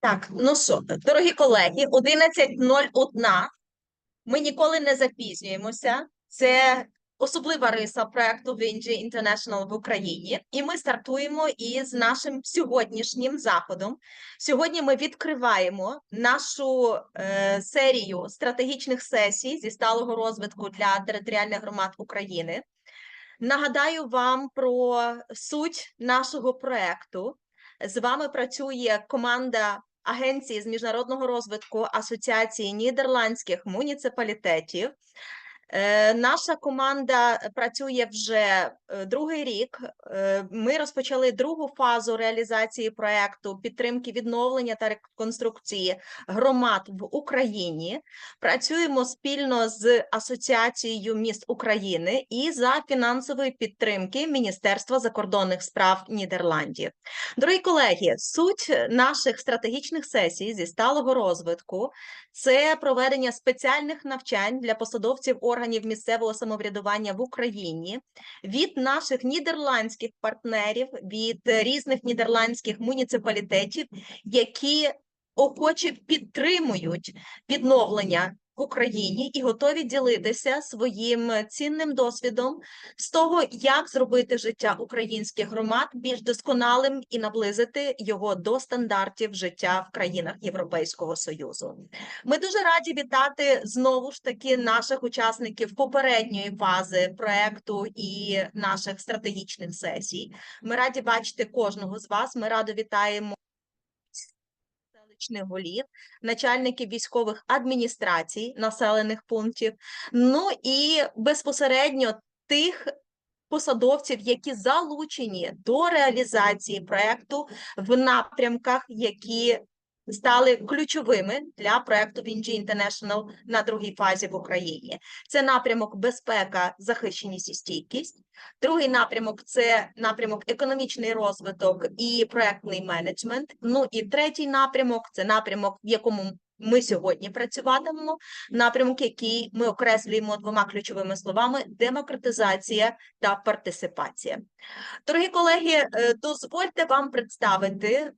Так, ну що, дорогі колеги, 11:01. Ми ніколи не запізнюємося. Це особлива риса проєкту VNG International в Україні. І ми стартуємо із нашим сьогоднішнім заходом. Сьогодні ми відкриваємо нашу серію стратегічних сесій зі сталого розвитку для територіальних громад України. Нагадаю вам про суть нашого проєкту. З вами працює команда Агенції з міжнародного розвитку Асоціації нідерландських муніципалітетів. Наша команда працює вже другий рік. Ми розпочали другу фазу реалізації проєкту підтримки відновлення та реконструкції громад в Україні. Працюємо спільно з Асоціацією міст України і за фінансової підтримки Міністерства закордонних справ Нідерландів. Дорогі колеги, суть наших стратегічних сесій зі сталого розвитку – це проведення спеціальних навчань для посадовців органів місцевого самоврядування в Україні від наших нідерландських партнерів, від різних нідерландських муніципалітетів, які охоче підтримують відновлення в Україні і готові ділитися своїм цінним досвідом з того, як зробити життя українських громад більш досконалим і наблизити його до стандартів життя в країнах Європейського Союзу. Ми дуже раді вітати знову ж таки наших учасників попередньої фази проєкту і наших стратегічних сесій. Ми раді бачити кожного з вас. Ми радо вітаємо голів, начальників військових адміністрацій населених пунктів, ну і безпосередньо тих посадовців, які залучені до реалізації проєкту в напрямках, які стали ключовими для проєкту VNG International на другій фазі в Україні. Це напрямок безпека, захищеність і стійкість. Другий напрямок – це напрямок економічний розвиток і проєктний менеджмент. Ну і третій напрямок – це напрямок, в якому ми сьогодні працюватимемо, напрямок, який ми окреслюємо двома ключовими словами – демократизація та партисипація. Дорогі колеги, дозвольте вам представити,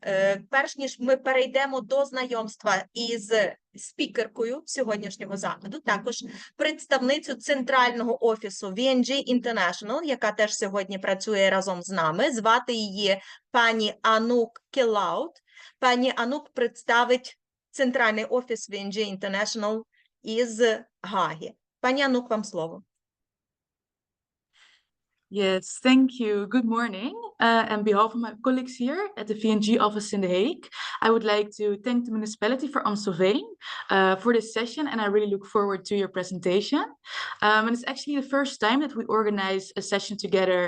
перш ніж ми перейдемо до знайомства із спікеркою сьогоднішнього заходу, також представницю центрального офісу VNG International, яка теж сьогодні працює разом з нами. Звати її пані Анук Келаут. Пані Анук представить центральний офіс VNG International із Гаги. Пані Анук, вам слово. Yes, thank you. Good morning. On behalf of my colleagues here at the VNG office in The Hague, I would like to thank the municipality for Amstelveen for this session, and I really look forward to your presentation. And it's actually the first time that we organize a session together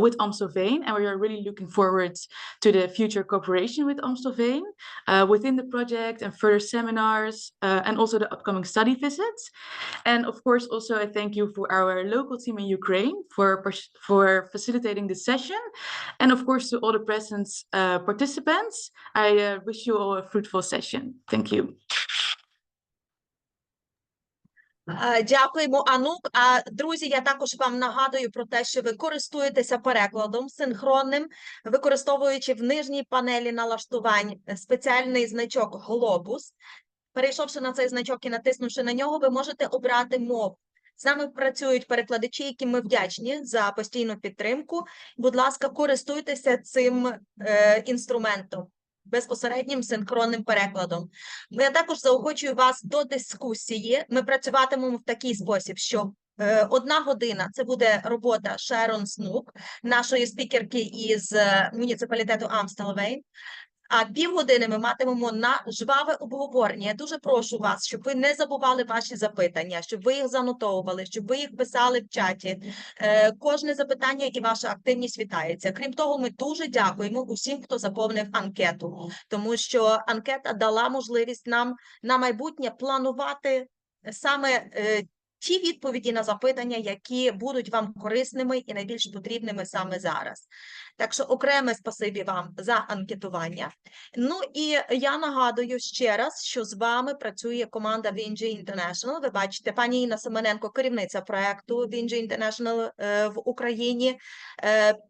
with Amstelveen, and we are really looking forward to the future cooperation with Amstelveen within the project and further seminars and also the upcoming study visits. And of course, also I thank you for our local team in Ukraine for facilitating this session. And of course, to all the present participants, I wish you all a fruitful session. Thank you. Дякуємо, Анук. А, друзі, я також вам нагадую про те, що ви користуєтеся перекладом синхронним, використовуючи в нижній панелі налаштувань спеціальний значок «Глобус». Перейшовши на цей значок і натиснувши на нього, ви можете обрати мову. З нами працюють перекладачі, яким ми вдячні за постійну підтримку. Будь ласка, користуйтеся цим інструментом, безпосереднім синхронним перекладом. Я також заохочую вас до дискусії. Ми працюватимемо в такий спосіб, що 1 година – це буде робота Шерон Снук, нашої спікерки із муніципалітету Амстелвен. А півгодини ми матимемо на жваве обговорення. Я дуже прошу вас, щоб ви не забували ваші запитання, щоб ви їх занотовували, щоб ви їх писали в чаті. Кожне запитання і ваша активність вітається. Крім того, ми дуже дякуємо усім, хто заповнив анкету, тому що анкета дала можливість нам на майбутнє планувати саме ті відповіді на запитання, які будуть вам корисними і найбільш потрібними саме зараз. Так що окреме спасибі вам за анкетування. Ну і я нагадую ще раз, що з вами працює команда VNG International. Ви бачите, пані Інна Семененко, керівниця проєкту VNG International в Україні,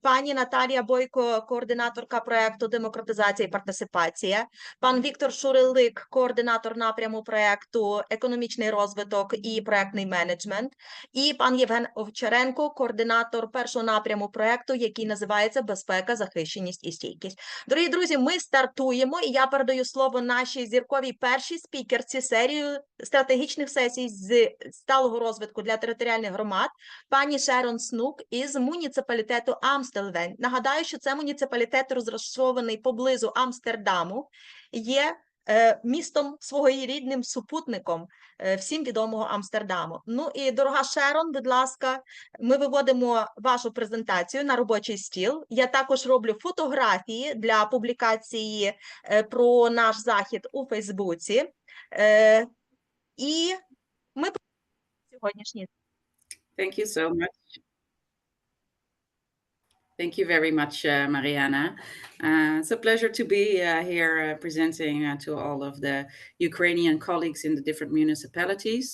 пані Наталія Бойко, координаторка проєкту демократизація і партисипація, пан Віктор Шурилик, координатор напряму проєкту економічний розвиток і проєктний менеджмент, і пан Євген Овчаренко, координатор першого напряму проєкту, який називається безпека, захищеність і стійкість. Дорогі друзі, ми стартуємо, і я передаю слово нашій зірковій першій спікерці серії стратегічних сесій з сталого розвитку для територіальних громад, пані Шерон Снук із муніципалітету Амстелвен. Нагадаю, що це муніципалітет, розташований поблизу Амстердаму, є містом своєрідним супутником всім відомого Амстердаму. Ну і, дорога Шерон, будь ласка, ми виводимо вашу презентацію на робочий стіл. Я також роблю фотографії для публікації про наш захід у Фейсбуці. І ми сьогоднішній. Thank you so much. Thank you very much, Mariana. It's a pleasure to be here presenting to all of the Ukrainian colleagues in the different municipalities.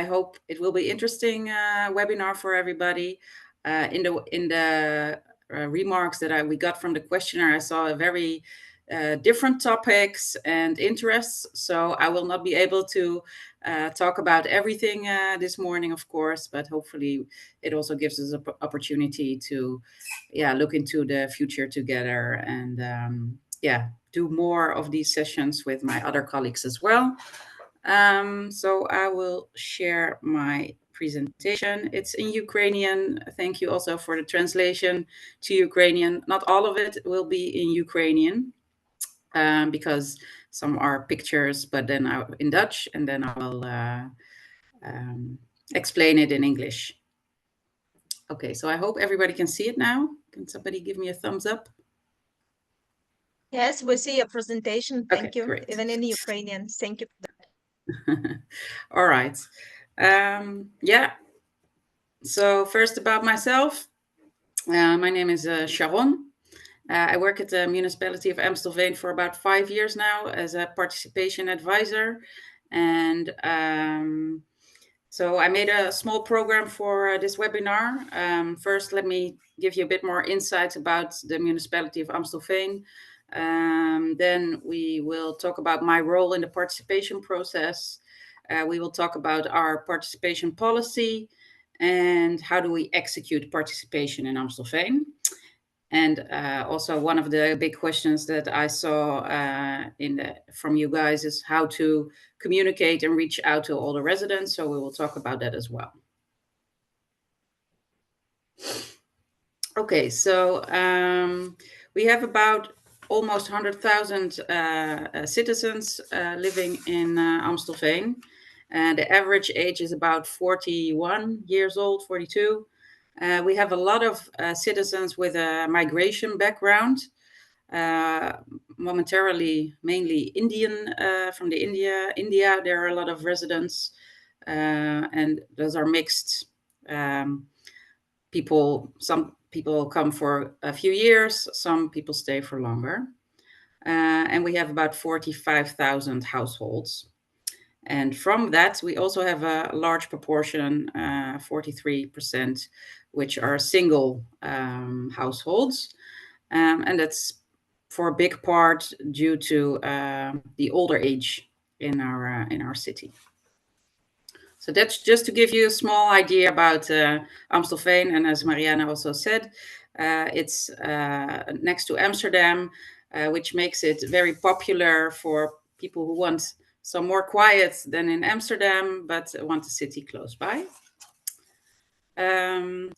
I hope it will be interesting webinar for everybody. In the remarks that we got from the questionnaire, I saw a very different topics and interests, so I will not be able to talk about everything this morning, of course, but hopefully it also gives us an opportunity to look into the future together and do more of these sessions with my other colleagues as well. So I will share my presentation. It's in Ukrainian. Thank you also for the translation to Ukrainian. Not all of it will be in Ukrainian, because some are pictures, but then in Dutch, and then I will explain it in English. Okay, so I hope everybody can see it now. Can somebody give me a thumbs up? Yes, we see your presentation. Thank Okay, you. great. Even in Ukrainian. Thank you. All right. So first about myself. My name is Sharon. I work at the municipality of Amstelveen for about 5 years now as a participation advisor. And so I made a small program for this webinar. First, let me give you a bit more insight about the municipality of Amstelveen. Then we will talk about my role in the participation process. We will talk about our participation policy and how do we execute participation in Amstelveen. And also one of the big questions that I saw from you guys is how to communicate and reach out to all the residents. So we will talk about that as well. Okay, so we have about almost 100,000 citizens living in Amstelveen. And the average age is about 41 years old, 42. We have a lot of citizens with a migration background, momentarily mainly Indian, from India. There are a lot of residents, and those are mixed people. Some people come for a few years, some people stay for longer. And we have about 45,000 households. And from that, we also have a large proportion, 43%, which are single households. And that's for a big part due to the older age in our city. So that's just to give you a small idea about Amstelveen. And as Mariana also said, it's next to Amsterdam, which makes it very popular for people who want some more quiet than in Amsterdam, but want a city close by.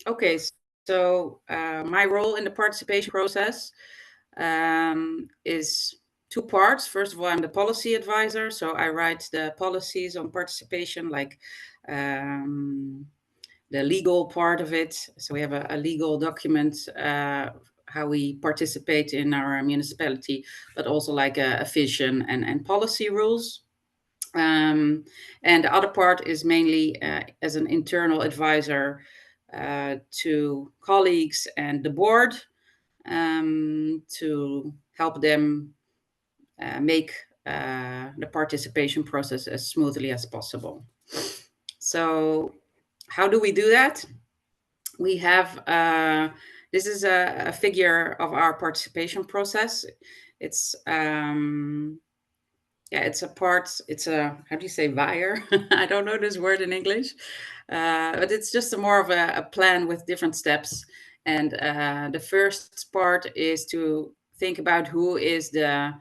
Okay, so my role in the participation process is two parts. First of all, I'm the policy advisor, so I write the policies on participation, like the legal part of it. So we have a legal document, how we participate in our municipality, but also like a vision and policy rules. And the other part is mainly as an internal advisor to colleagues and the board to help them make the participation process as smoothly as possible. So how do we do that? We have, this is a figure of our participation process. It's, it's a part, it's a, how do you say, wire? I don't know this word in English, but it's just more of a plan with different steps. And the first part is to think about who is the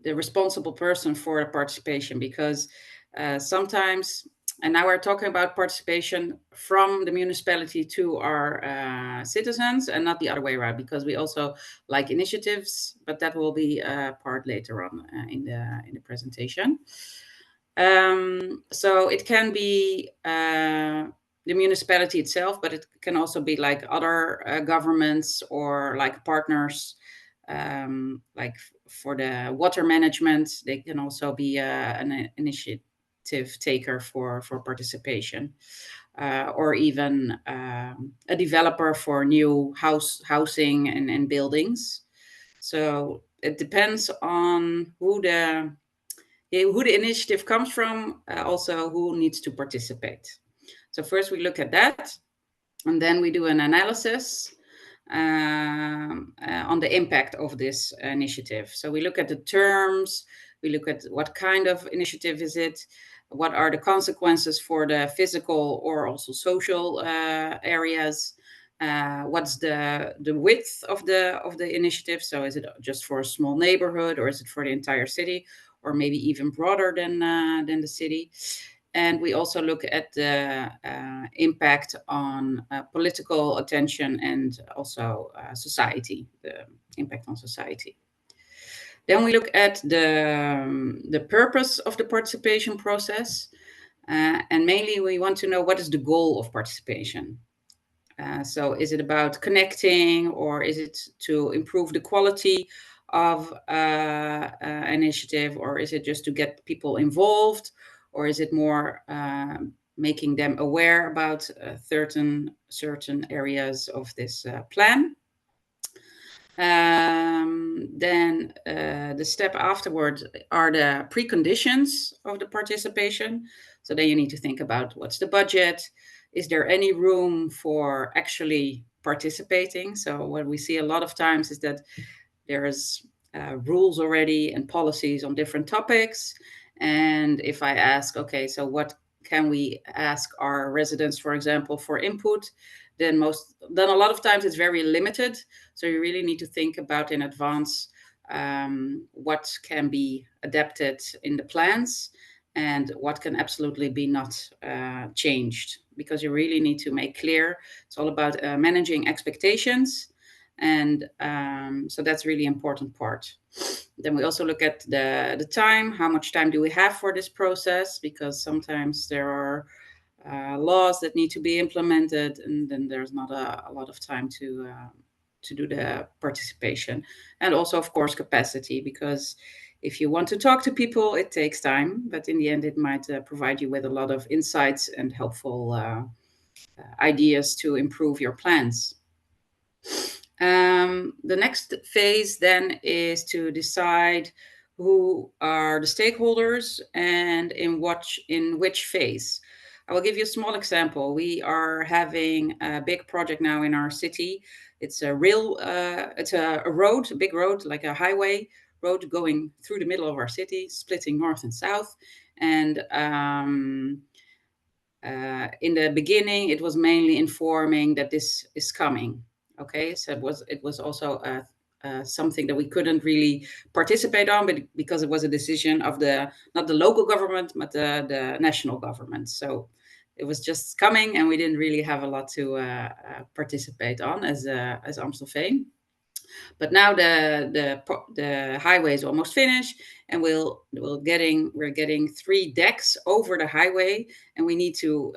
responsible person for the participation, because sometimes, and now we're talking about participation from the municipality to our citizens and not the other way around, because we also like initiatives, but that will be a part later on in the presentation. So it can be the municipality itself, but it can also be like other governments or like partners, like for the water management, they can also be an initiative taker for participation, or even a developer for new housing and buildings. So it depends on who the initiative comes from, also who needs to participate. So first we look at that, and then we do an analysis on the impact of this initiative. So we look at the terms, we look at what kind of initiative is it, what are the consequences for the physical or also social areas, what's the width of the initiative. So is it just for a small neighborhood, or is it for the entire city, or maybe even broader than the city? And we also look at the impact on political attention and also society, the impact on society. Then we look at the purpose of the participation process. And mainly we want to know what is the goal of participation. So is it about connecting, or is it to improve the quality of an initiative, or is it just to get people involved? Or is it more making them aware about certain areas of this plan? Then the step afterwards are the preconditions of the participation. So then you need to think about what's the budget? Is there any room for actually participating? So what we see a lot of times is that there's rules already and policies on different topics. And if I ask, okay, so what can we ask our residents, for example, for input, then a lot of times it's very limited. So you really need to think about in advance what can be adapted in the plans and what can absolutely be not changed, because you really need to make clear. It's all about managing expectations. And so that's really important part. Then we also look at the time. How much time do we have for this process? Because sometimes there are laws that need to be implemented, and then there's not a lot of time to do the participation. And also, of course, capacity, because if you want to talk to people, it takes time, but in the end, it might provide you with a lot of insights and helpful ideas to improve your plans. The next phase then is to decide who are the stakeholders and in which phase. I will give you a small example. We are having a big project now in our city. It's a road, a big road, like a highway road going through the middle of our city, splitting north and south. And in the beginning, it was mainly informing that this is coming. Okay, so it was also something that we couldn't really participate on, but because it was a decision of not the local government, but the national government. So it was just coming, and we didn't really have a lot to participate on as Amstelveen. But now the highway is almost finished, and we're getting 3 decks over the highway, and we need to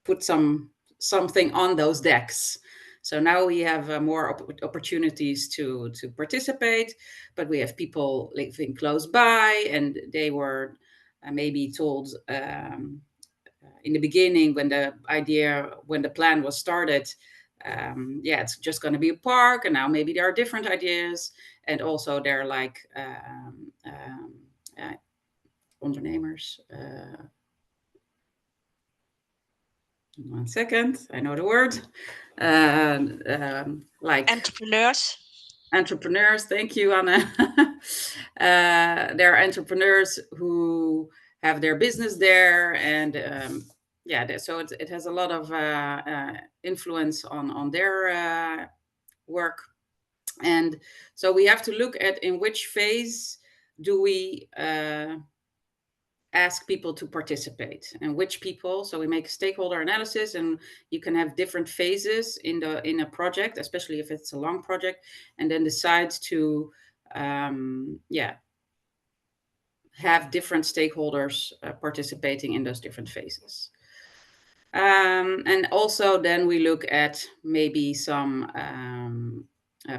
put something on those decks. So now we have more opportunities to participate, but we have people living close by, and they were maybe told in the beginning when the plan was started, it's just going to be a park, and now maybe there are different ideas, and also they're like ondernemers. One second, I know the word. Like entrepreneurs. Thank you, Anna. There are entrepreneurs who have their business there, and so it has a lot of influence on their work. And so we have to look at in which phase do we ask people to participate, and which people. So we make a stakeholder analysis, and you can have different phases in a project, especially if it's a long project, and then decide to have different stakeholders participating in those different phases. And also then we look at maybe some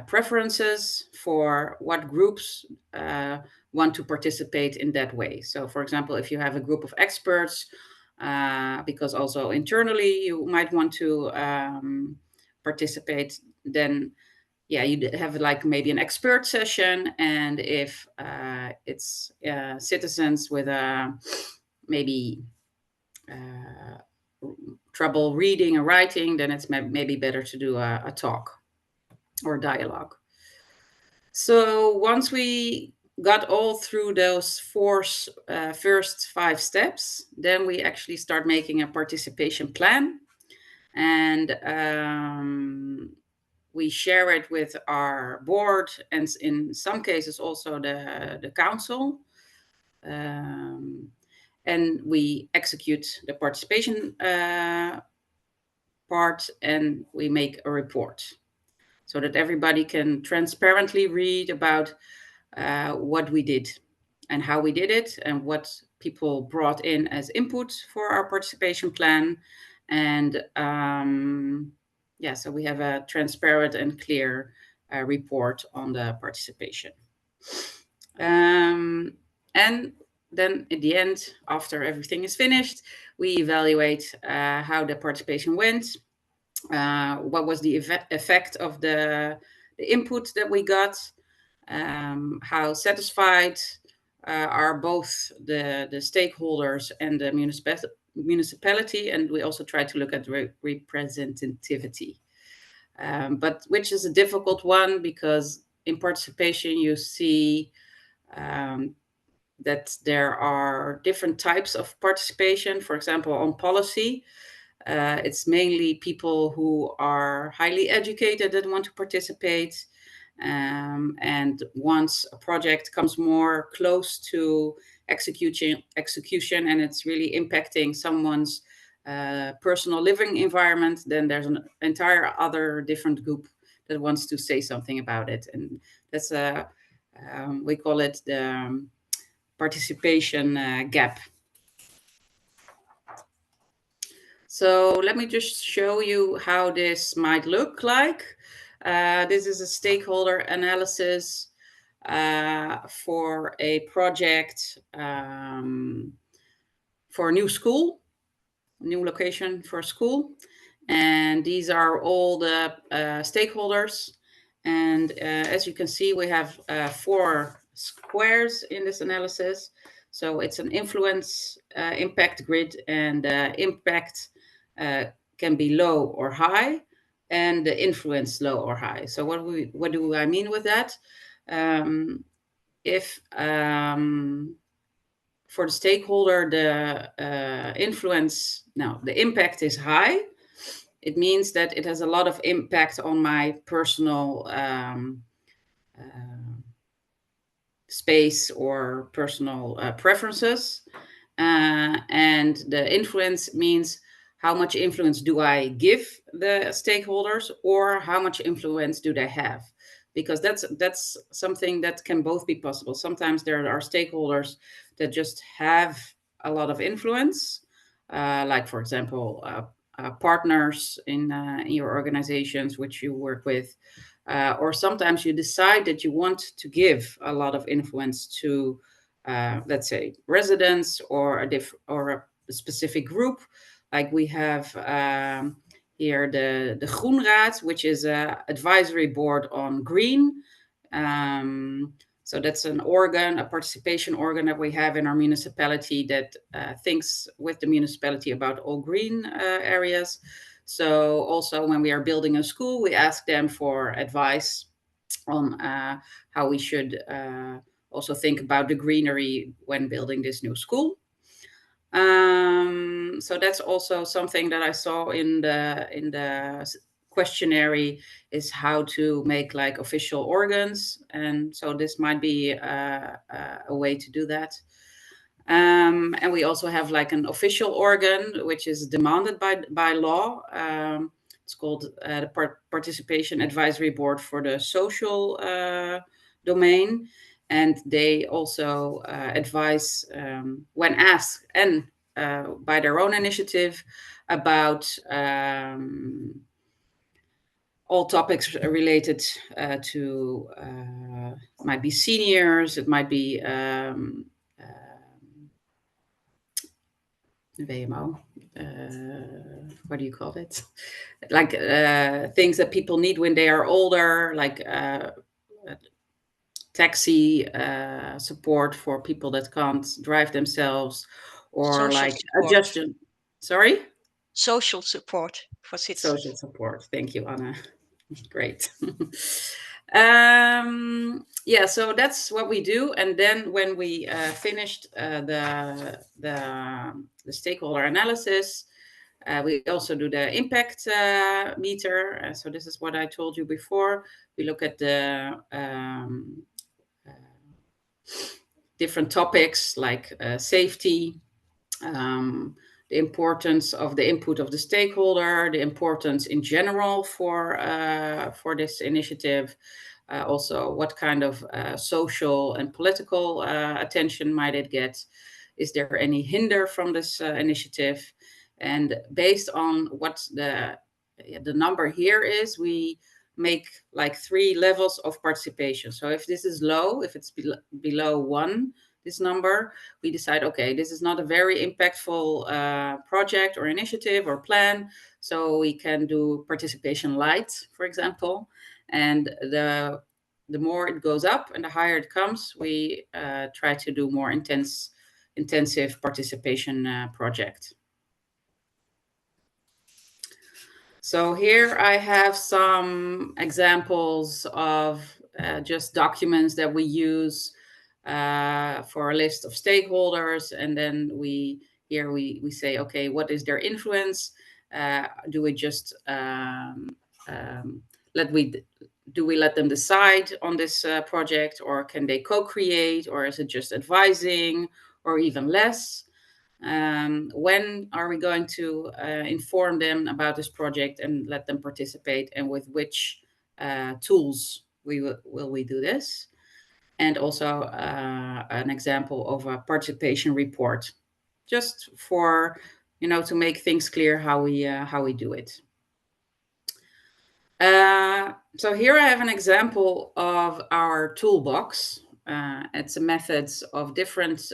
preferences for what groups want to participate in that way. So for example, if you have a group of experts, because also internally you might want to participate, then you have like maybe an expert session. And if it's citizens with maybe trouble reading or writing, then it's maybe better to do a talk or dialogue. So once we got all through those first 5 steps, then we actually start making a participation plan, and we share it with our board, and in some cases also the council, and we execute the participation part, and we make a report so that everybody can transparently read about what we did and how we did it, and what people brought in as input for our participation plan. And so we have a transparent and clear report on the participation. And then at the end, after everything is finished, we evaluate how the participation went, what was the effect of the input that we got, how satisfied are both the stakeholders and the municipality, and we also try to look at representativity, but which is a difficult one, because in participation you see that there are different types of participation. For example, on policy, it's mainly people who are highly educated that want to participate. And once a project comes more close to execution, and it's really impacting someone's personal living environment, then there's an entire other different group that wants to say something about it. And that's we call it the participation gap. So let me just show you how this might look like. This is a stakeholder analysis for a project for a new school, a new location for a school. And these are all the stakeholders. And as you can see, we have 4 squares in this analysis. So it's an influence impact grid, and impact can be low or high, and the influence low or high. So what do I mean with that? If for the stakeholder the the impact is high, it means that it has a lot of impact on my personal space or personal preferences, and the influence means how much influence do I give the stakeholders, or how much influence do they have? Because that's something that can both be possible. Sometimes there are stakeholders that just have a lot of influence, like for example, partners in your organizations which you work with, or sometimes you decide that you want to give a lot of influence to, let's say, residents or a specific group. Like we have here the Groenraad, which is an advisory board on green. So that's an organ, a participation organ that we have in our municipality that thinks with the municipality about all green areas. So also when we are building a school, we ask them for advice on how we should also think about the greenery when building this new school. So that's also something that I saw in the questionnaire, is how to make like official organs, and so this might be a way to do that. And we also have like an official organ which is demanded by law. It's called the Participation Advisory Board for the Social Domain. And they also advise when asked and by their own initiative about all topics related to, might be seniors, it might be WMO, what do you call it? Like things that people need when they are older, like taxi support for people that can't drive themselves, or Social like support. adjustment. Sorry? Social support for citizens. Social support. Thank you, Anna. Great. Yeah, so that's what we do. And then when we finished the stakeholder analysis, we also do the impact meter. So this is what I told you before. We look at the different topics like safety, the importance of the input of the stakeholder, the importance in general for this initiative, also what kind of social and political attention might it get, is there any hinder from this initiative, and based on what the number here is, we make like 3 levels of participation. So if this is low, if it's below 1, this number, we decide, okay, this is not a very impactful project or initiative or plan, so we can do participation light, for example. And the more it goes up and the higher it comes, we try to do more intensive participation project. So here I have some examples of just documents that we use for a list of stakeholders, and then we say, okay, what is their influence? Do we just do we let them decide on this project, or can they co-create, or is it just advising, or even less? When are we going to inform them about this project and let them participate, and with which tools will we do this? And also an example of a participation report, just for, to make things clear how we do it. So here I have an example of our toolbox. It's a methods of different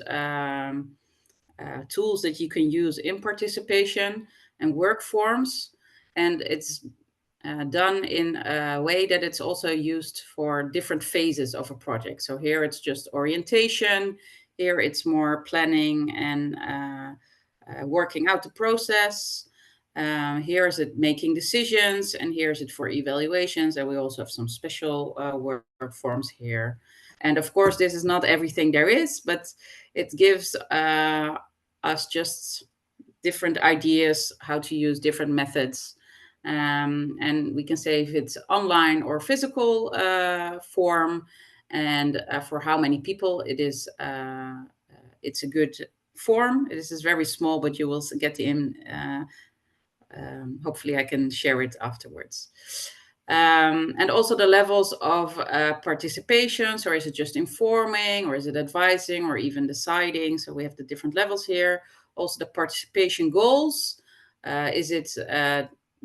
tools that you can use in participation and work forms, and it's done in a way that it's also used for different phases of a project. So here it's just orientation, here it's more planning and working out the process. Here is it making decisions, and here is it for evaluations, and we also have some special work forms here. And of course, this is not everything there is, but it gives us just different ideas how to use different methods. And we can say if it's online or physical form, and for how many people it is, it's a good form. This is very small, but you will get in. Hopefully I can share it afterwards. And also the levels of participation. So is it just informing, or is it advising, or even deciding? So we have the different levels here. Also the participation goals. Is it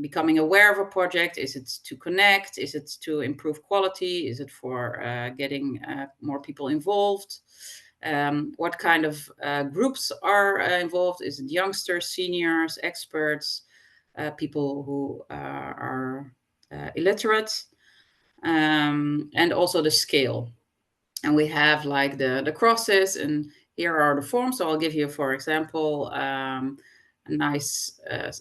becoming aware of a project? Is it to connect? Is it to improve quality? Is it for getting more people involved? What kind of groups are involved? Is it youngsters, seniors, experts, people who are illiterate? And also the scale. And we have like the crosses, and here are the forms. So I'll give you, for example, a nice, a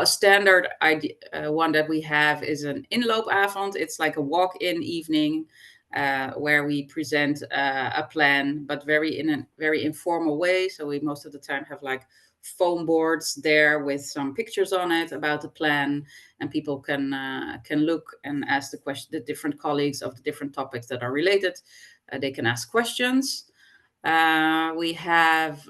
standard idea, one that we have is an inloopavond. It's like a walk-in evening where we present a plan, but in a very informal way. So we most of the time have like foam boards there with some pictures on it about the plan, and people can look and ask the different colleagues of the different topics that are related. They can ask questions. We have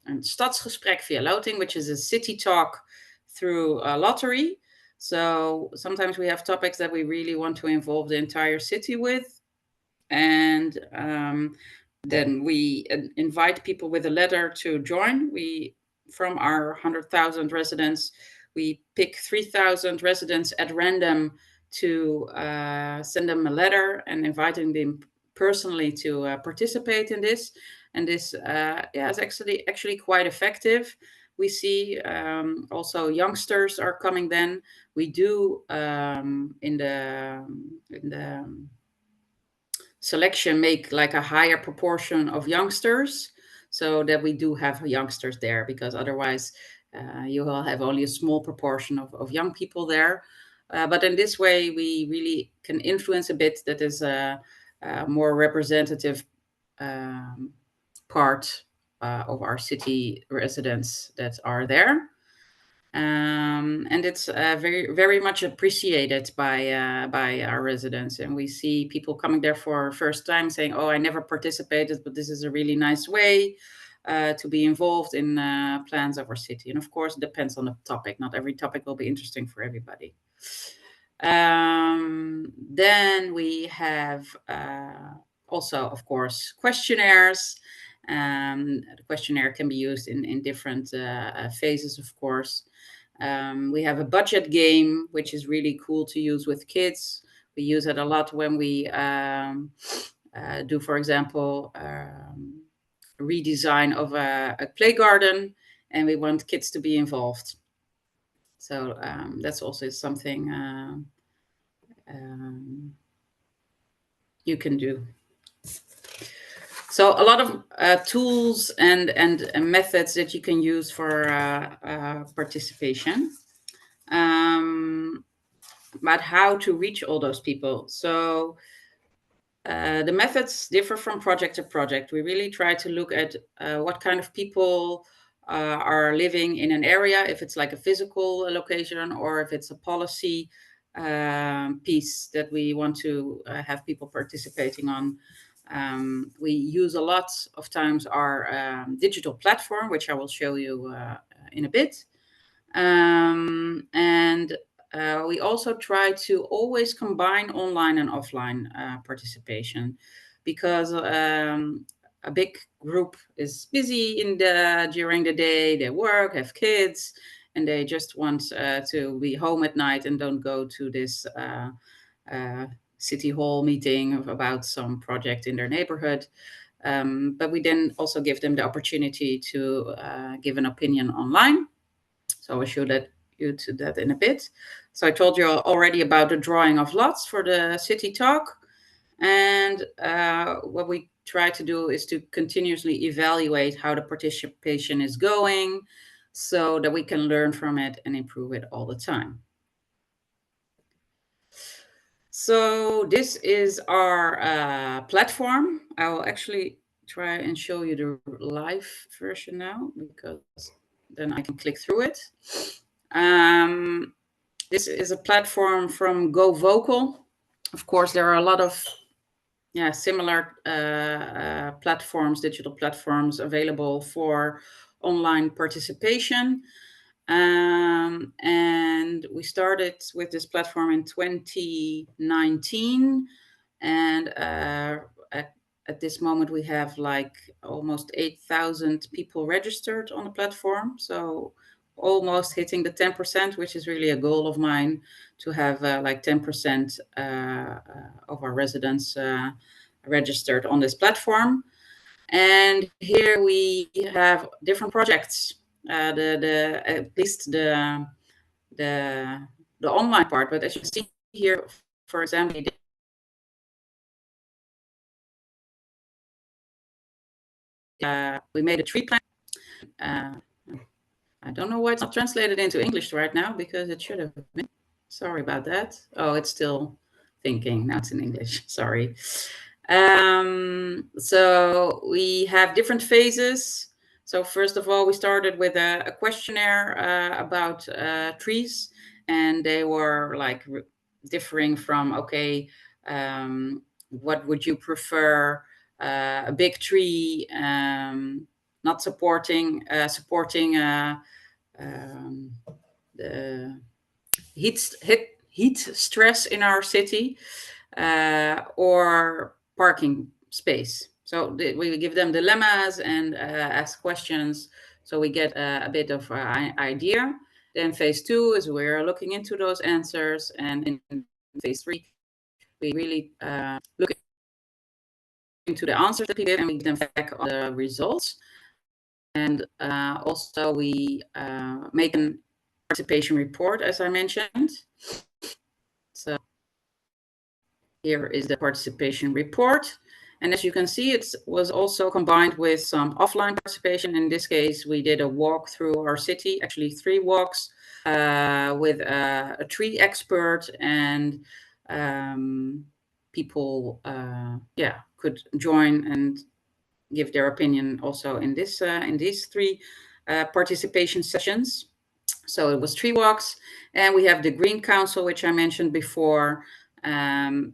een stadsgesprek via loting, which is a city talk through a lottery. So sometimes we have topics that we really want to involve the entire city with. And then we invite people with a letter to join. From our 100,000 residents, we pick 3,000 residents at random to send them a letter and inviting them personally to participate in this. And this is actually quite effective. We see also youngsters are coming then. We do in the selection make like a higher proportion of youngsters, so that we do have youngsters there, because otherwise you will have only a small proportion of young people there. But in this way, we really can influence a bit. That is a more representative part of our city residents that are there. And it's very, very much appreciated by our residents. And we see people coming there for first time saying, oh, I never participated, but this is a really nice way to be involved in plans of our city. And of course, it depends on the topic. Not every topic will be interesting for everybody. Then we have also, of course, questionnaires. The questionnaire can be used in different phases, of course. We have a budget game, which is really cool to use with kids. We use it a lot when we do, for example, redesign of a play garden, and we want kids to be involved. So that's also something you can do. So a lot of tools and methods that you can use for participation. But how to reach all those people? So the methods differ from project to project. We really try to look at what kind of people are living in an area, if it's like a physical location or if it's a policy piece that we want to have people participating on. We use a lot of times our digital platform, which I will show you in a bit. And we also try to always combine online and offline participation, because a big group is busy during the day, they work, have kids, and they just want to be home at night and don't go to this city hall meeting about some project in their neighborhood. But we then also give them the opportunity to give an opinion online. So I'll show you to that in a bit. So I told you already about the drawing of lots for the city talk. And what we try to do is to continuously evaluate how the participation is going, so that we can learn from it and improve it all the time. So this is our platform. I will actually try and show you the live version now, because then I can click through it. This is a platform from Go Vocal. Of course, there are a lot of similar platforms, digital platforms available for online participation. And we started with this platform in 2019. And at this moment, we have like almost 8,000 people registered on the platform. So almost hitting the 10%, which is really a goal of mine, to have like 10% of our residents registered on this platform. And here we have different projects, at least the online part. But as you see here, for example, we made a tree plan. I don't know why it's not translated into English right now, because it should have been. Sorry about that. Oh, it's still thinking. Now it's in English. Sorry. So we have different phases. So first of all, we started with a questionnaire about trees, and they were like differing from, okay, what would you prefer? A big tree, not supporting the heat stress in our city, or parking space. So we give them dilemmas and ask questions, so we get a bit of an idea. Then phase 2 is we're looking into those answers, and in phase 3 we really look into the answers that we give, and we give them back on the results. And also we make a participation report, as I mentioned. So here is the participation report. And as you can see, it was also combined with some offline participation. In this case, we did a walk through our city, actually 3 walks, with a tree expert, and people could join and give their opinion also in this in these 3 participation sessions. So it was tree walks, and we have the Green Council, which I mentioned before, and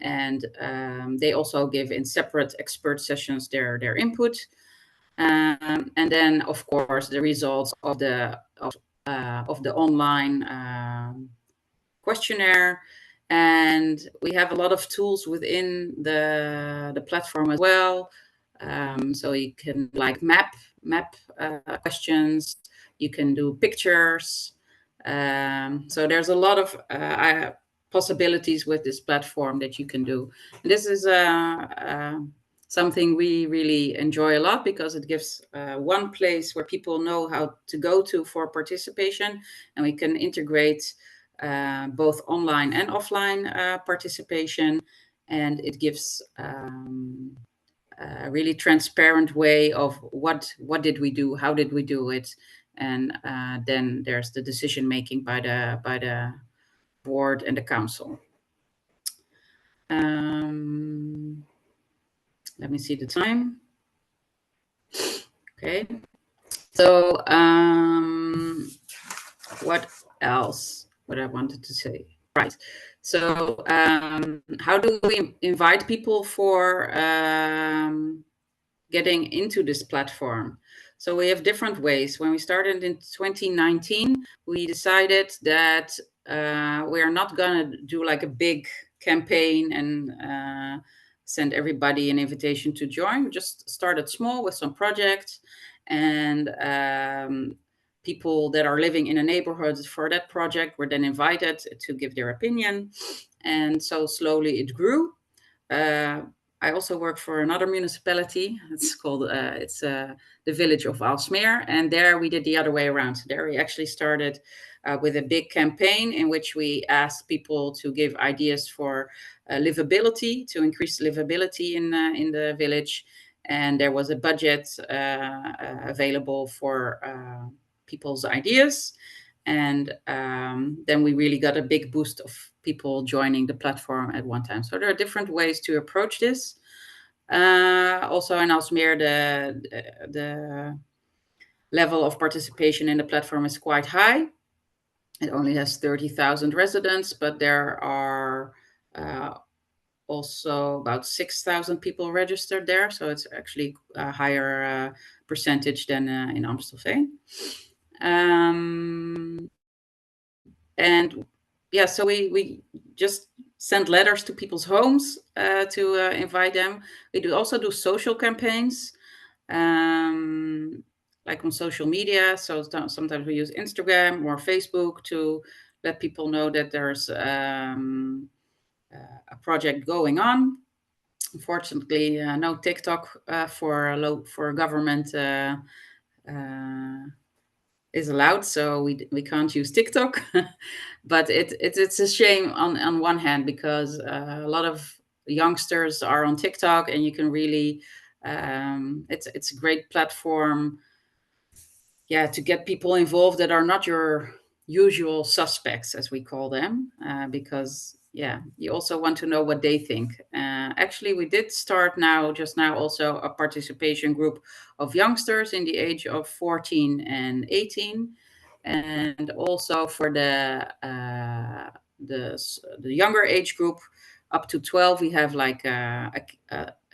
they also give in separate expert sessions their input, and then of course the results of the online questionnaire. And we have a lot of tools within the platform as well. So you can like map questions, you can do pictures. So there's a lot of possibilities with this platform that you can do. And this is something we really enjoy a lot, because it gives one place where people know how to go to for participation, and we can integrate both online and offline participation, and it gives a really transparent way of what did we do, how did we do it, and then there's the decision making by the board and the council. Let me see the time. Okay, so what else? What I wanted to say, right? So how do we invite people for getting into this platform? So we have different ways. When we started in 2019, we decided that we are not going to do like a big campaign and send everybody an invitation to join. We just started small with some projects, and people that are living in a neighborhood for that project were then invited to give their opinion. And so slowly it grew. I also work for another municipality. It's called, the village of Aalsmeer. And there we did the other way around. There we actually started with a big campaign in which we asked people to give ideas for livability, to increase livability in the village. And there was a budget available for people's ideas. And then we really got a big boost of people joining the platform at one time. So there are different ways to approach this. Also in Aalsmeer, the level of participation in the platform is quite high. It only has 30,000 residents, but there are also about 6,000 people registered there. So it's actually a higher percentage than in Amstelveen. And yeah, so we just send letters to people's homes to invite them. We do also do social campaigns, like on social media. So sometimes we use Instagram or Facebook to let people know that there's a project going on. Unfortunately, no TikTok for government is allowed, so we can't use TikTok. But it's a shame on one hand, because a lot of youngsters are on TikTok, and you can really it's a great platform, to get people involved that are not your usual suspects, as we call them, because you also want to know what they think. Actually, we did start just now also a participation group of youngsters in the age of 14 and 18, and also for the younger age group up to 12, we have like a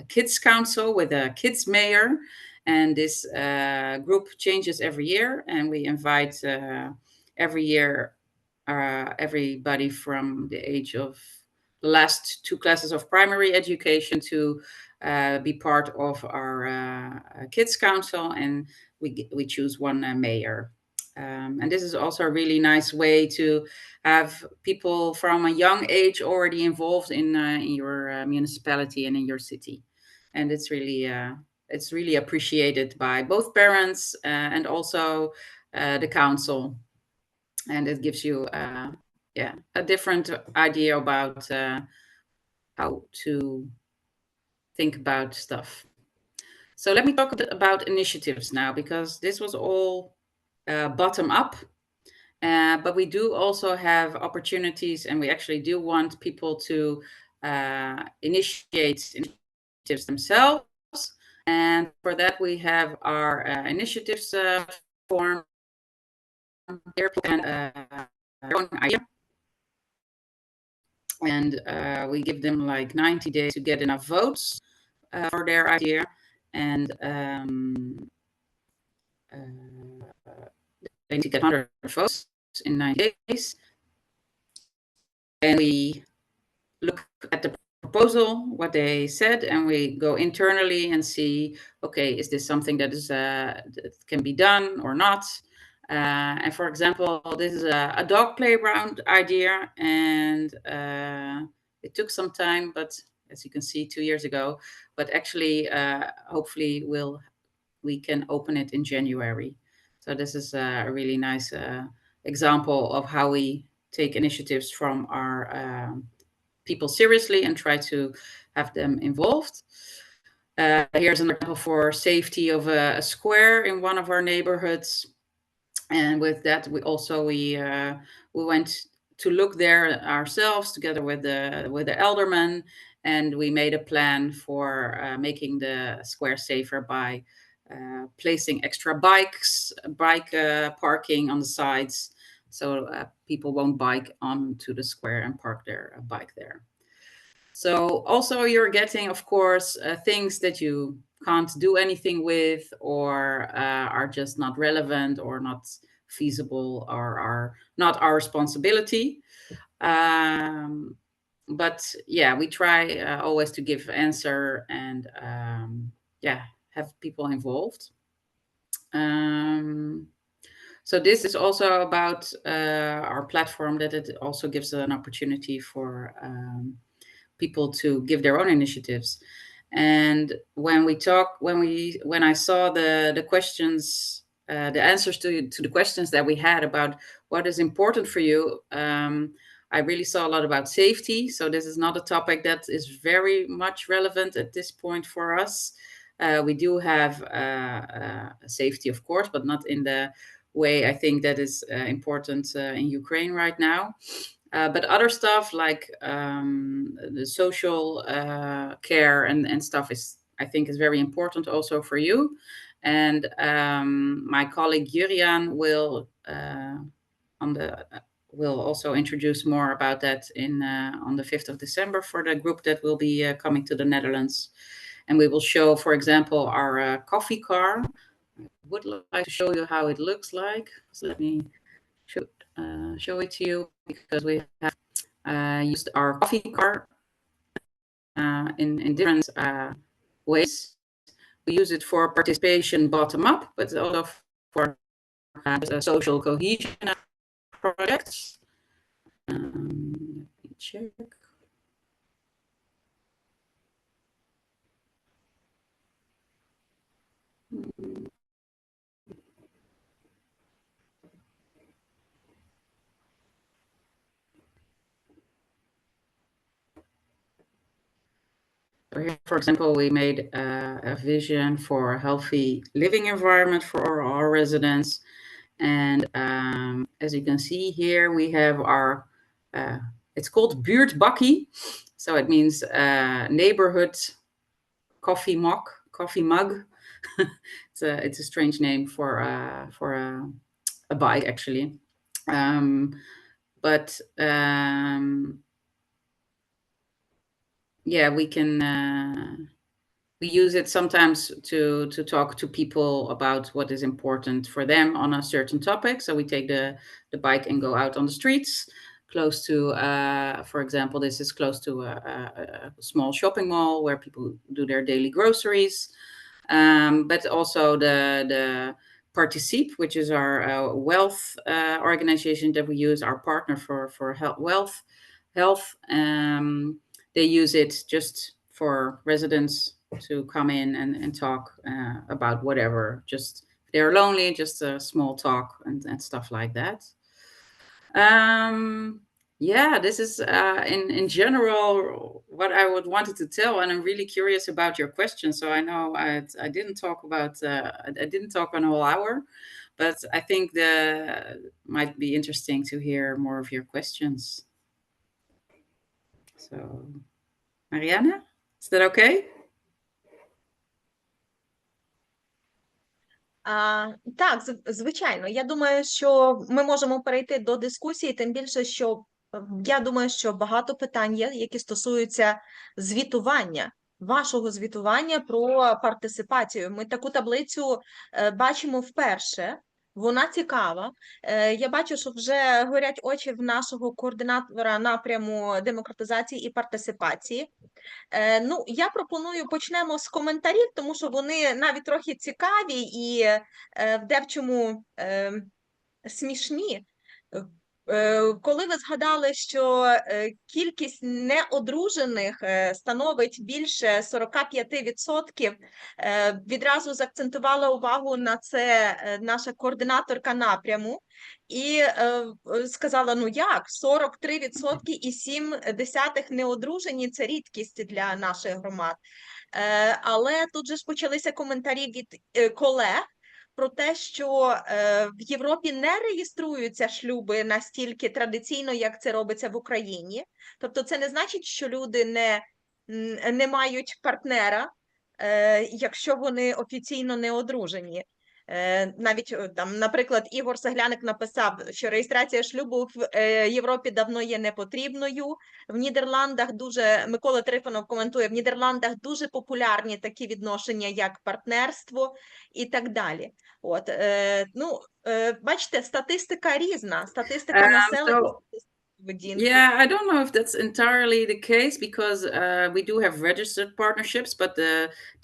kids council with a kids mayor, and this group changes every year, and we invite every year everybody from the age of the last 2 classes of primary education to be part of our kids council, and we choose one mayor. And this is also a really nice way to have people from a young age already involved in your municipality and in your city, and it's really appreciated by both parents and also the council. And it gives you a different idea about how to think about stuff. So let me talk a bit about initiatives now, because this was all bottom up, but we do also have opportunities, and we actually do want people to initiate initiatives themselves. And for that, we have our initiatives form here, and own idea. And we give them like 90 days to get enough votes for their idea, and they need to get 100 votes in 90 days. And we look at the proposal, what they said, and we go internally and see, okay, is this something that is that can be done or not? And for example, this is a dog playground idea, and it took some time, but as you can see, 2 years ago. But actually, hopefully, we can open it in January. So this is a really nice example of how we take initiatives from our people seriously and try to have them involved. Here's an example for safety of a square in one of our neighborhoods. And with that, we went to look there ourselves together with the alderman, and we made a plan for making the square safer by placing extra bike parking on the sides, so people won't bike onto the square and park their bike there. So also you're getting, of course, things that you can't do anything with, or are just not relevant or not feasible, or are not our responsibility. But we try always to give answer and have people involved. So this is also about our platform, that it also gives an opportunity for people to give their own initiatives. And when I saw the questions, the answers to the questions that we had about what is important for you, I really saw a lot about safety. So this is not a topic that is very much relevant at this point for us. We do have safety, of course, but not in the way I think that is important in Ukraine right now. But other stuff like the social care and stuff I think is very important also for you. And my colleague Jurian will also introduce more about that on the 5th of December for the group that will be coming to the Netherlands. And we will show, for example, our coffee car. I would like to show you how it looks like. So let me show it to you, because we have used our coffee car in different ways. We use it for participation bottom up, but also for social cohesion projects. Let me check. Here, for example, we made a vision for a healthy living environment for our residents. And as you can see here, we have our, it's called buurtbakkie. So it means neighborhood coffee mug. It's a strange name for a bike, actually. Yeah, we can we use it sometimes to talk to people about what is important for them on a certain topic. So we take the bike and go out on the streets close to, for example, this is close to a small shopping mall where people do their daily groceries. But also the Participe, which is our wealth organization that we use, our partner for health. They use it just for residents to come in and talk about whatever, just if they're lonely, just a small talk and stuff like that. Yeah, this is in general what I wanted to tell, and I'm really curious about your questions. So I know I didn't talk about I didn't talk an whole hour, but I think might be interesting to hear more of your questions. So, Marianne, is that okay? Так, звичайно. Я думаю, що ми можемо перейти до дискусії, тим більше, що я думаю, що багато питань є, які стосуються звітування, вашого звітування про партисипацію. Ми таку таблицю бачимо вперше. Вона цікава. Я бачу, що вже горять очі в нашого координатора напряму демократизації і партисипації. Ну, я пропоную почнемо з коментарів, тому що вони навіть трохи цікаві і в дечому смішні. Коли ви згадали, що кількість неодружених становить більше 45%, відразу заакцентувала увагу на це наша координаторка напряму і сказала, ну як, 43,7% неодружені – це рідкість для наших громад. Але тут же ж почалися коментарі від колег, про те, що в Європі не реєструються шлюби настільки традиційно, як це робиться в Україні. Тобто це не значить, що люди не мають партнера, якщо вони офіційно не одружені. Навіть, там, наприклад, Ігор Сагляник написав, що реєстрація шлюбу в Європі давно є непотрібною. В Нідерландах Микола Трифонов коментує, в Нідерландах дуже популярні такі відношення, як партнерство і так далі. От, ну, бачите, статистика різна, статистика населення. Yeah, I don't know if that's entirely the case, because we do have registered partnerships, but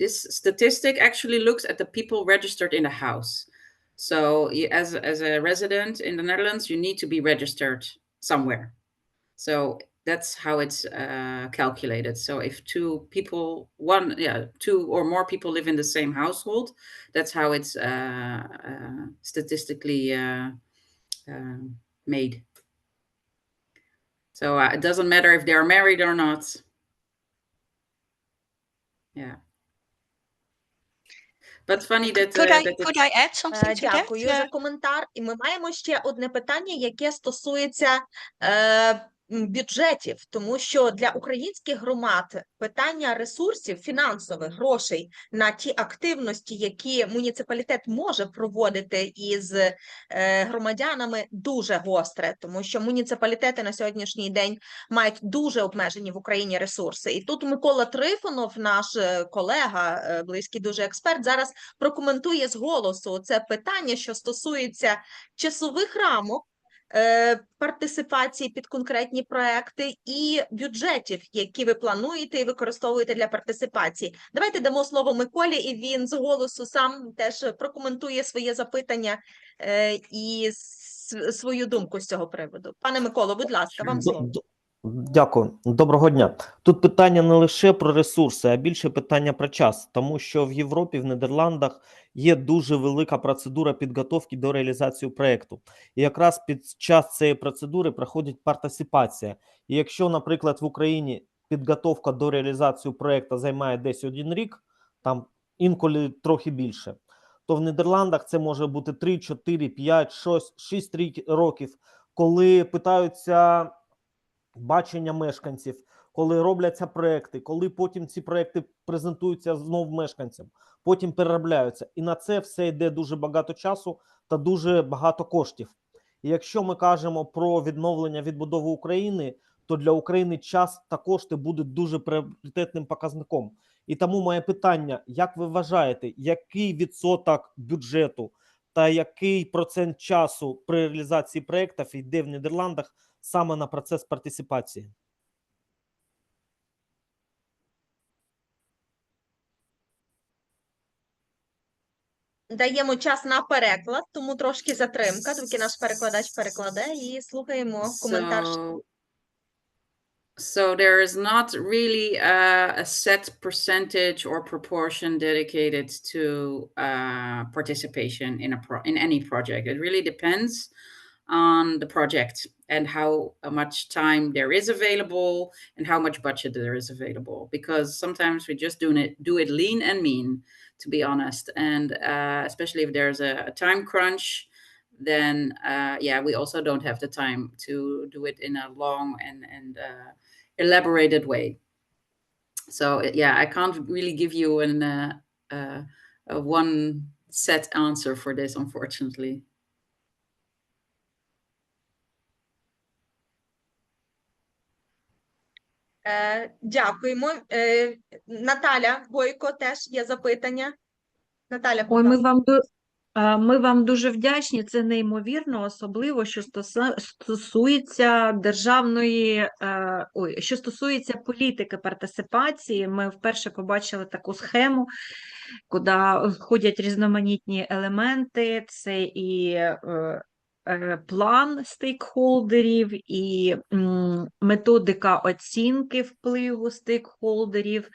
this statistic actually looks at the people registered in the house. So as a resident in the Netherlands, you need to be registered somewhere. So that's how it's calculated. So if two or more people live in the same household, that's how it's statistically made. So it doesn't matter if they're married or not. Yeah. But funny that... Could I add something to that? Дякую за коментар. І ми маємо ще одне питання, яке стосується бюджетів, тому що для українських громад питання ресурсів, фінансових, грошей на ті активності, які муніципалітет може проводити із громадянами, дуже гостре, тому що муніципалітети на сьогоднішній день мають дуже обмежені в Україні ресурси. І тут Микола Трифонов, наш колега, близький дуже експерт, зараз прокоментує з голосу це питання, що стосується часових рамок партисипації під конкретні проекти і бюджетів, які ви плануєте і використовуєте для партисипації. Давайте дамо слово Миколі, і він з голосу сам теж прокоментує своє запитання і свою думку з цього приводу. Пане Миколо, будь ласка, вам слово. Дякую. Доброго дня. Тут питання не лише про ресурси, а більше питання про час. Тому що в Європі, в Нідерландах є дуже велика процедура підготовки до реалізації проєкту. І якраз під час цієї процедури проходить партисипація. І якщо, наприклад, в Україні підготовка до реалізації проєкту займає десь 1 рік, там інколи трохи більше, то в Нідерландах це може бути 3, 4, 5, 6 років, коли питаються бачення мешканців, коли робляться проекти, коли потім ці проекти презентуються знов мешканцям, потім переробляються. І на це все йде дуже багато часу та дуже багато коштів. І якщо ми кажемо про відновлення, відбудову України, то для України час та кошти будуть дуже пріоритетним показником. І тому моє питання, як ви вважаєте, який відсоток бюджету та який процент часу при реалізації проєктів йде в Нідерландах саме на процес партисипації? Даємо час на переклад, тому трошки затримка, доки наш перекладач перекладе, і слухаємо коментар. So there is not really a set percentage or proportion dedicated to participation in any project. It really depends on the project and how much time there is available and how much budget there is available. Because sometimes we just do it lean and mean, to be honest. And especially if there's a time crunch, then yeah, we also don't have the time to do it in a long and elaborated way. So yeah, I can't really give you a one set answer for this, unfortunately. Дякуємо. Наталя Бойко, теж є запитання. Наталя, Ой, будь ласка. ми вам дуже вдячні. Це неймовірно, особливо, що стосується що стосується політики партисипації. Ми вперше побачили таку схему, куди входять різноманітні елементи. Це і план стейкхолдерів, і методика оцінки впливу стейкхолдерів,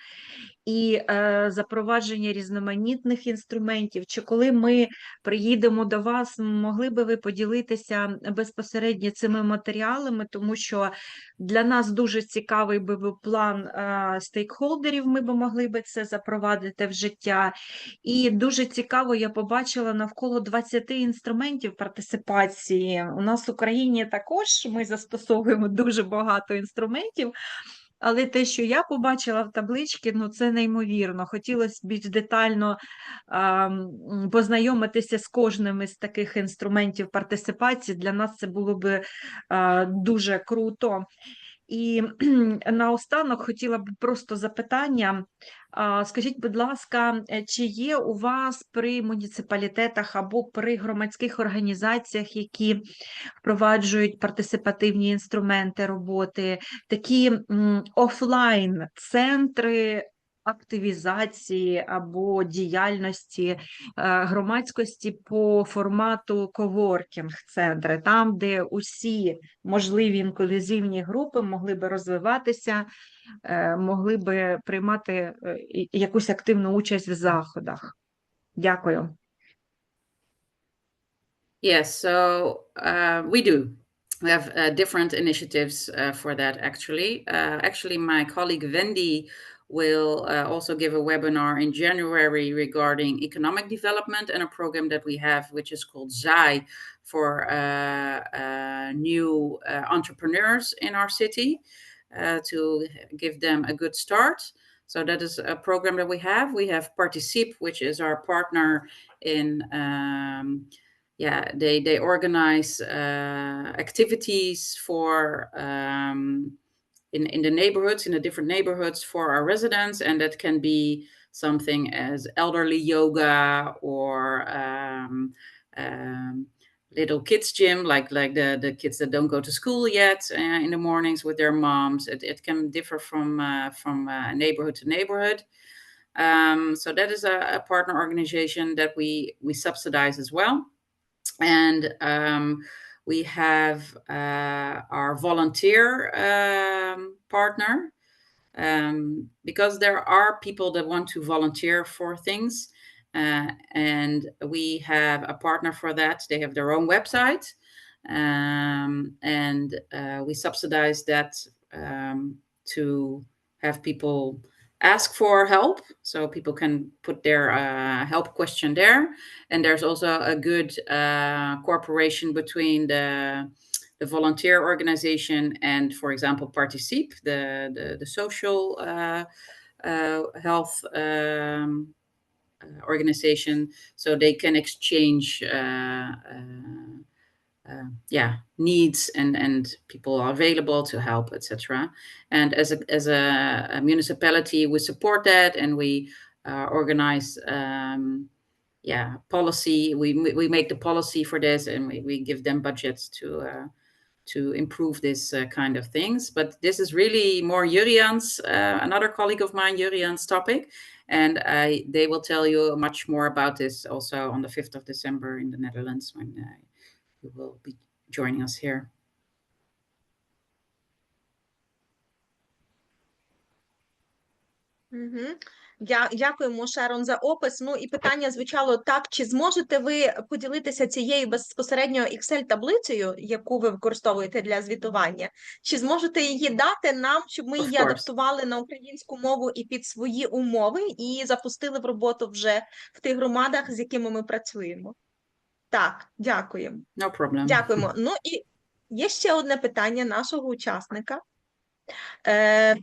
і запровадження різноманітних інструментів. Чи коли ми приїдемо до вас, могли би ви поділитися безпосередньо цими матеріалами, тому що для нас дуже цікавий би був план стейкхолдерів, ми б могли би це запровадити в життя. І дуже цікаво, я побачила навколо 20 інструментів партисипації. У нас в Україні також ми застосовуємо дуже багато інструментів, але те, що я побачила в табличці, ну це неймовірно. Хотілося більш детально познайомитися з кожним із таких інструментів партисипації. Для нас це було б дуже круто. І наостанок хотіла б просто запитання. Скажіть, будь ласка, чи є у вас при муніципалітетах або при громадських організаціях, які впроваджують партисипативні інструменти роботи, такі офлайн-центри активізації або діяльності громадськості по формату коворкінг-центри, там, де усі можливі інклюзивні групи могли би розвиватися, могли би приймати якусь активну участь в заходах? Дякую. Yes, so we do. We have different initiatives for that, actually. Actually, my colleague Wendy will also give a webinar in January regarding economic development and a program that we have, which is called ZAI, for new entrepreneurs in our city to give them a good start. So that is a program that we have. We have Particip, which is our partner in they organize activities for in the neighborhoods, in the different neighborhoods for our residents, and that can be something as elderly yoga or little kids gym, like the kids that don't go to school yet in the mornings with their moms. It can differ from neighborhood to neighborhood. So that is a partner organization that we subsidize as well. And we have our volunteer partner, because there are people that want to volunteer for things. And we have a partner for that. They have their own website. And we subsidize that to have people ask for help, so people can put their help question there. And there's also a good cooperation between the volunteer organization and, for example, Particip, the social health organization, so they can exchange needs, and people are available to help, etc. And as a municipality, we support that, and we organize policy. We make the policy for this, and we give them budgets to improve this kind of things. But this is really more Jurian's, another colleague of mine, Jurian's topic, and they will tell you much more about this also on the 5th of December in the Netherlands, when you will be joining us here. Дякуємо, Шерон, за опис. Ну і питання звучало так: чи зможете ви поділитися цією безпосередньо Excel-таблицею, яку ви використовуєте для звітування? Чи зможете її дати нам, щоб ми її адаптували на українську мову і під свої умови, і запустили в роботу вже в тих громадах, з якими ми працюємо? Так, дякуємо. No problem. Дякуємо. Ну і є ще одне питання нашого учасника.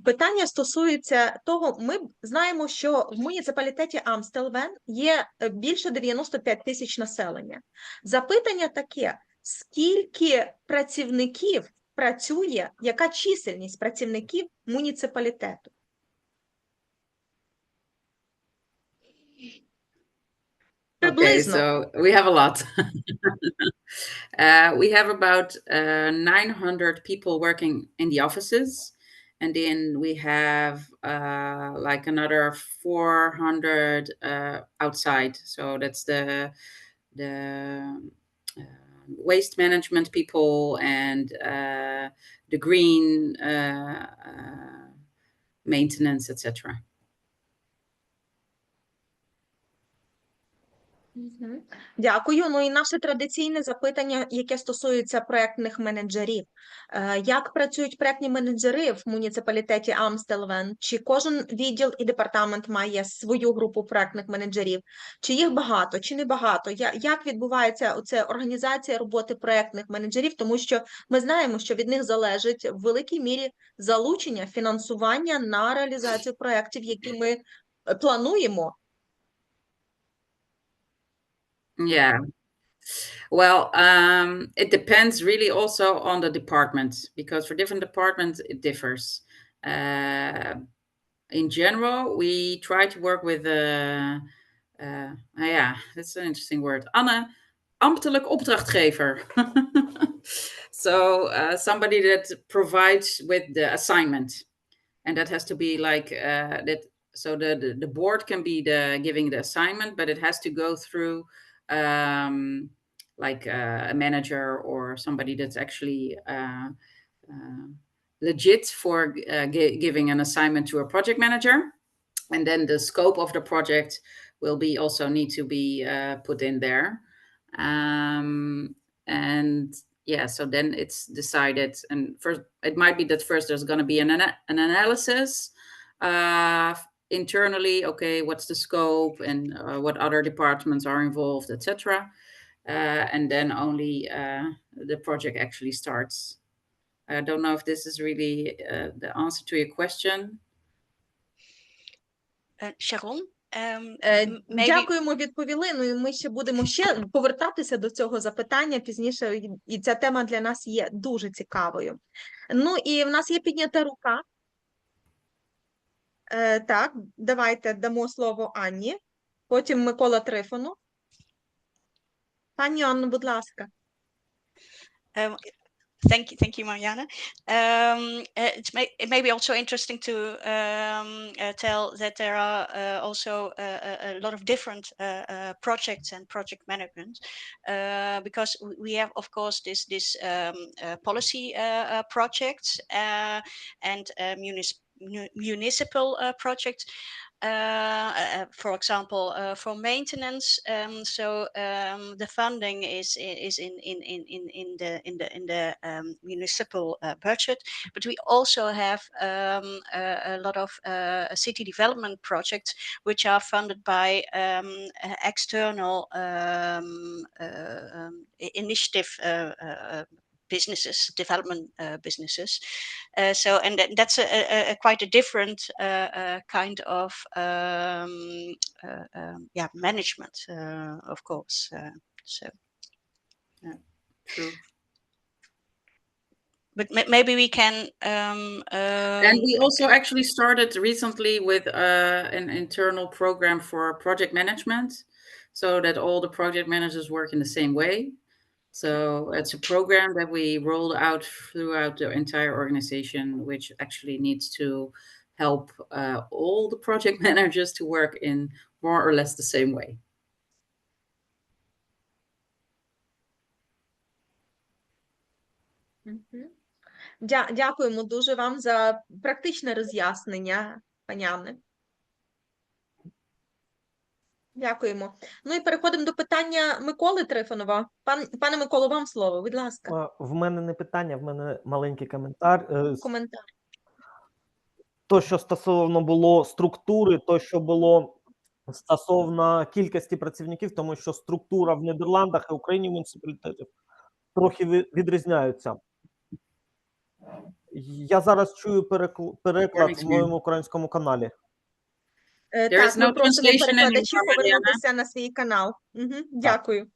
Питання стосується того, ми знаємо, що в муніципалітеті Амстелвен є більше 95 тисяч населення. Запитання таке: скільки працівників працює, яка чисельність працівників муніципалітету? Okay, so we have a lot. We have about 900 people working in the offices, and then we have like another 400 outside. So that's the waste management people and the green maintenance, etc. Дякую. Ну і наше традиційне запитання, яке стосується проєктних менеджерів. Як працюють проєктні менеджери в муніципалітеті Амстелвен? Чи кожен відділ і департамент має свою групу проєктних менеджерів? Чи їх багато, чи не багато? Як відбувається оце організація роботи проєктних менеджерів? Тому що ми знаємо, що від них залежить в великій мірі залучення, фінансування на реалізацію проєктів, які ми плануємо. Yeah. Well, it depends really also on the department, because for different departments it differs. In general, we try to work with that's an interesting word. Ambtelijk opdrachtgever. So somebody that provides with the assignment, and that has to be like that. So the board can be giving the assignment, but it has to go through like a manager or somebody that's actually legit for giving an assignment to a project manager. And then the scope of the project will be also need to be put in there. And yeah, so then it's decided. And first, it might be that first there's going to be an analysis internally. Okay, what's the scope and what other departments are involved, etc. And then only the project actually starts. I don't know if this is really the answer to your question. Sharon? Дякуємо, відповіли. Ну і ми ще будемо повертатися до цього запитання пізніше, і ця тема для нас є дуже цікавою. Ну і в нас є піднята рука. Так, давайте дамо слово Анні, потім Микола Трифонов. Пані Анно, будь ласка. Thank you, Marianne. It may be also interesting to tell that there are also a lot of different projects and project management, because we have, of course, this policy projects and municipal projects. For example, for maintenance, the funding is in the municipal budget, but we also have a lot of city development projects which are funded by external initiative businesses, development businesses. And that's a quite a different kind of management, of course. True. But maybe we can. And we also actually started recently with an internal program for project management, so that all the project managers work in the same way. So it's a program that we rolled out throughout the entire organization, which actually needs to help all the project managers to work in more or less the same way. Дякуємо дуже вам за практичне роз'яснення, пані Анне. Дякуємо. Ну і переходимо до питання Миколи Трифонова. Пане Миколо, вам слово, будь ласка. В мене не питання, в мене маленький коментар. Коментар. То, що стосовно було структури, то, що було стосовно кількості працівників, тому що структура в Нідерландах і Україні муніципалітетів трохи відрізняються. Я зараз чую переклад в моєму українському каналі. Так, ми просимо перекладачів повернутися на свій канал. Дякую.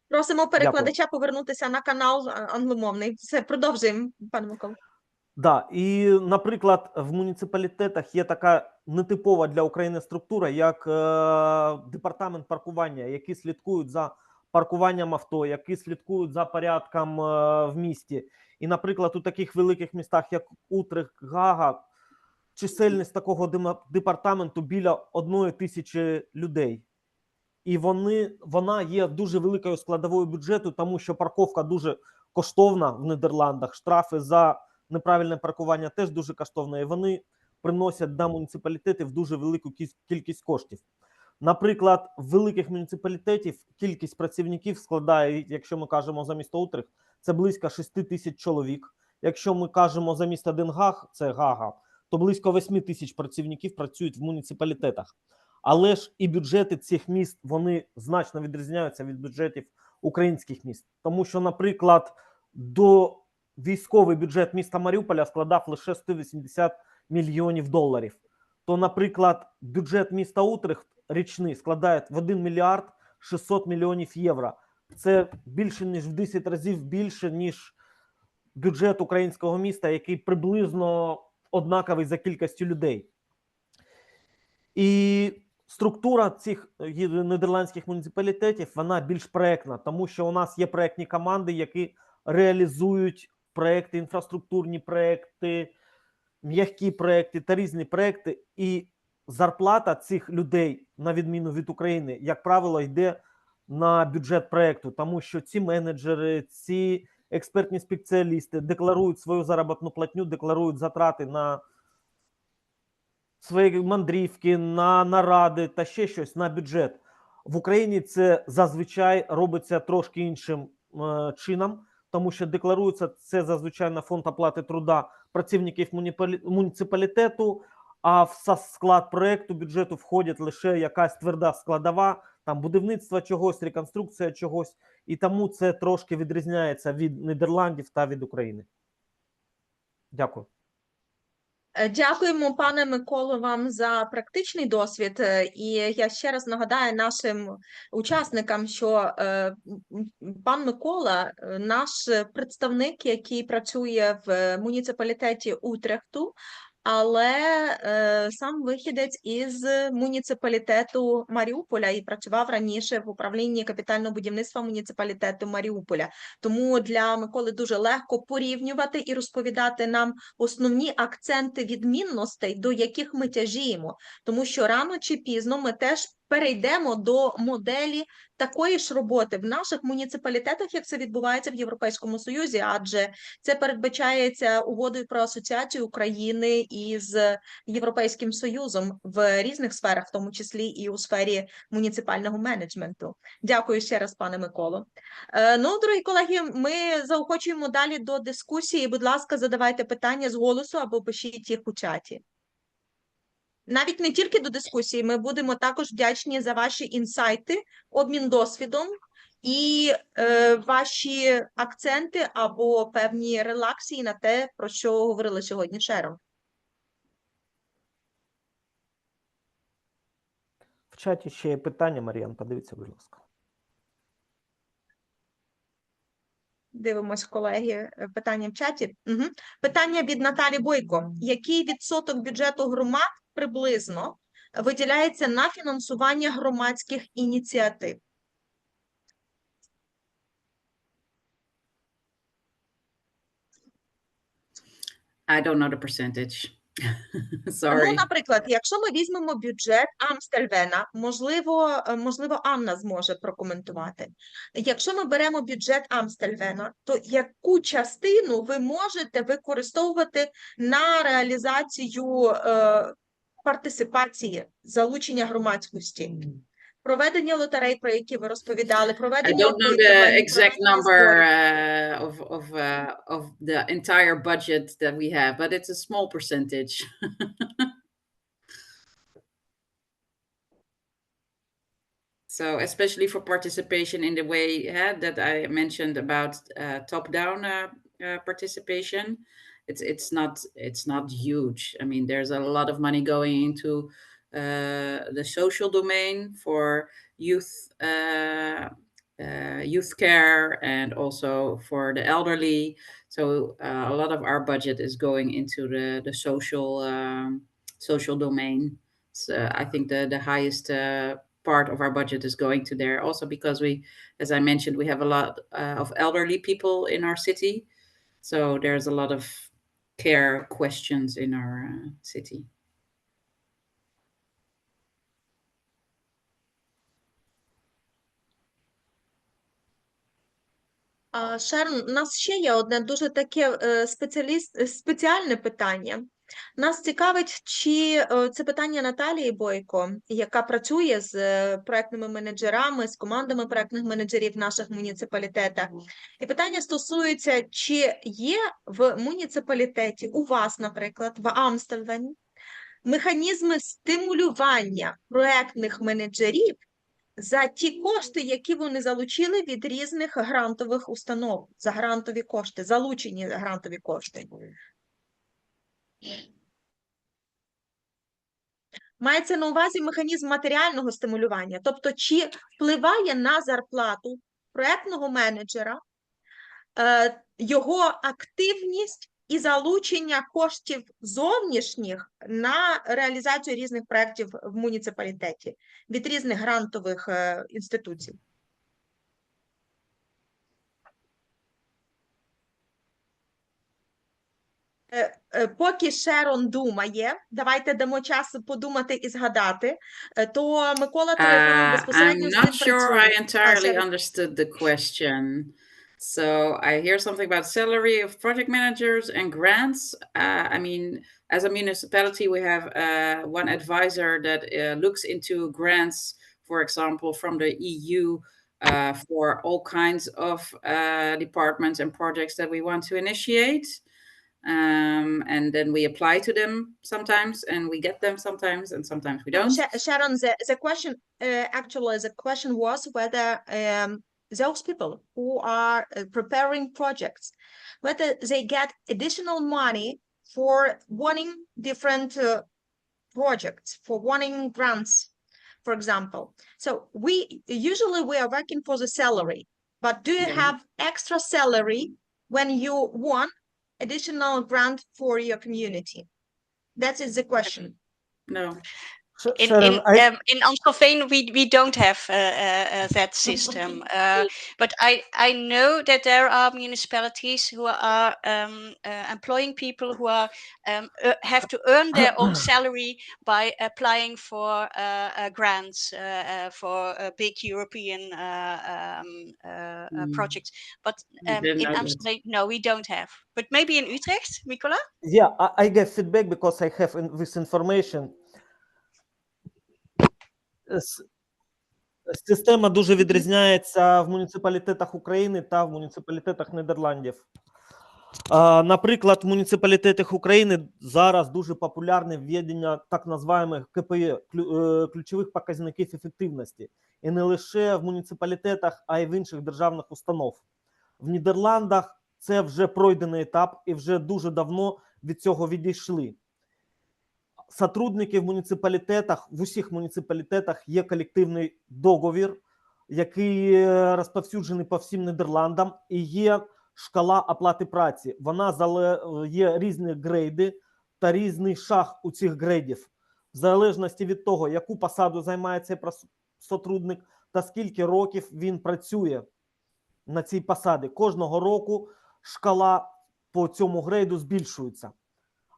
Просимо перекладача повернутися на канал англомовний. Все, продовжуємо, пане Микола. Да, і, наприклад, в муніципалітетах є така нетипова для України структура, як департамент паркування, які слідкують за паркуванням авто, які слідкують за порядком в місті. І, наприклад, у таких великих містах, як Утрехт, Гага, чисельність такого департаменту біля 1000 людей. І вона є дуже великою складовою бюджету, тому що парковка дуже коштовна в Нідерландах, штрафи за неправильне паркування теж дуже коштовне, і вони приносять до муніципалітетів дуже велику кількість коштів. Наприклад, в великих муніципалітетів кількість працівників складає, якщо ми кажемо за місто Утрехт, це близько 6000 чоловік. Якщо ми кажемо за місто Den Haag, це Гага, то близько 8000 працівників працюють в муніципалітетах. Але ж і бюджети цих міст, вони значно відрізняються від бюджетів українських міст. Тому що, наприклад, військовий бюджет міста Маріуполя складав лише 180 мільйонів доларів. То, наприклад, бюджет міста Утрехт річний складає в 1 мільярд 600 мільйонів євро. Це більше, ніж в 10 разів більше, ніж бюджет українського міста, який приблизно однаковий за кількістю людей. І структура цих нідерландських муніципалітетів, вона більш проєктна, тому що у нас є проєктні команди, які реалізують проєкти, інфраструктурні проєкти, м'які проєкти та різні проєкти. І зарплата цих людей, на відміну від України, як правило, йде на бюджет проєкту, тому що ці менеджери, ці експертні спеціалісти декларують свою заробітну платню, декларують затрати на свої мандрівки, на наради та ще щось на бюджет. В Україні це зазвичай робиться трошки іншим чином, тому що декларується це зазвичай на фонд оплати труда працівників муніципалітету, а в склад проєкту бюджету входить лише якась тверда складова, там будівництво чогось, реконструкція чогось, і тому це трошки відрізняється від Нідерландів та від України. Дякую. Дякуємо, пане Миколо, вам за практичний досвід. І я ще раз нагадаю нашим учасникам, що пан Микола – наш представник, який працює в муніципалітеті Утрехту, але сам вихідець із муніципалітету Маріуполя і працював раніше в управлінні капітального будівництва муніципалітету Маріуполя. Тому для Миколи дуже легко порівнювати і розповідати нам основні акценти відмінностей, до яких ми тяжіємо. Тому що рано чи пізно ми теж перейдемо до моделі такої ж роботи в наших муніципалітетах, як це відбувається в Європейському Союзі, адже це передбачається угодою про асоціацію України із Європейським Союзом в різних сферах, в тому числі і у сфері муніципального менеджменту. Дякую ще раз, пане Миколо. Ну, дорогі колеги, ми заохочуємо далі до дискусії. Будь ласка, задавайте питання з голосу або пишіть їх у чаті. Навіть не тільки до дискусії, ми будемо також вдячні за ваші інсайти, обмін досвідом і ваші акценти або певні релаксії на те, про що говорили сьогодні Шерон. В чаті ще є питання, Мар'ян, подивіться, будь ласка. Дивимось, колеги, питання в чаті. Угу. Питання від Наталі Бойко. Який відсоток бюджету громад приблизно виділяється на фінансування громадських ініціатив? I don't know the percentage. Sorry. Ну, наприклад, якщо ми візьмемо бюджет Амстелвена, можливо, Анна зможе прокоментувати. Якщо ми беремо бюджет Амстелвена, то яку частину ви можете використовувати на реалізацію партисипації, залучення громадськості? Проведення лотерей, про які ви розповідали, I проведення don't know the exact number of the entire budget that we have, but it's a small percentage. So especially for participation in the way that I mentioned about top-down participation, it's not huge. I mean, there's a lot of money going into the social domain for youth care and also for the elderly. So a lot of our budget is going into the social domain. So I think the highest part of our budget is going to there, also because we, as I mentioned, we have a lot of elderly people in our city. So there's a lot of care questions in our city. Шерон, у нас ще є одне дуже таке спеціальне питання. Нас цікавить, чи це питання Наталії Бойко, яка працює з проектними менеджерами, з командами проектних менеджерів в наших муніципалітетах. І питання стосується, чи є в муніципалітеті у вас, наприклад, в Амстелвені, механізми стимулювання проектних менеджерів за ті кошти, які вони залучили від різних грантових установ, за грантові кошти, залучені грантові кошти. Мається на увазі механізм матеріального стимулювання, тобто чи впливає на зарплату проектного менеджера його активність і залучення коштів зовнішніх на реалізацію різних проєктів в муніципалітеті від різних грантових інституцій. Поки Шерон думає, давайте дамо час подумати і згадати, то Микола телефонує безпосередньо з I'm ним not sure I працює. entirely understood the question. So I hear something about salary of project managers and grants. I mean, as a municipality, we have one advisor that looks into grants, for example, from the EU for all kinds of departments and projects that we want to initiate. And then we apply to them sometimes, and we get them sometimes, and sometimes we don't. Sharon, the question, actually, the question was whether those people who are preparing projects, whether they get additional money for wanting different projects, for wanting grants, for example. So we are working for the salary, but do you have extra salary when you want additional grant for your community? That is the question. No. Sharon, In Amstelveen, we don't have that system. But I know that there are municipalities who are employing people who are have to earn their own salary by applying for grants for big European projects. But didn't in know that. Amstelveen, no, we don't have. But maybe in Utrecht, Nicola? Yeah, I get feedback because I have this information. Система дуже відрізняється в муніципалітетах України та в муніципалітетах Нідерландів. Наприклад, в муніципалітетах України зараз дуже популярне введення так званих КПІ, ключових показників ефективності. І не лише в муніципалітетах, а й в інших державних установ. В Нідерландах це вже пройдений етап і вже дуже давно від цього відійшли. Сотрудники в муніципалітетах, в усіх муніципалітетах є колективний договір, який розповсюджений по всім Нідерландам, і є шкала оплати праці. Є різні грейди та різний шаг у цих грейдів. В залежності від того, яку посаду займає цей сотрудник та скільки років він працює на цій посаді. Кожного року шкала по цьому грейду збільшується.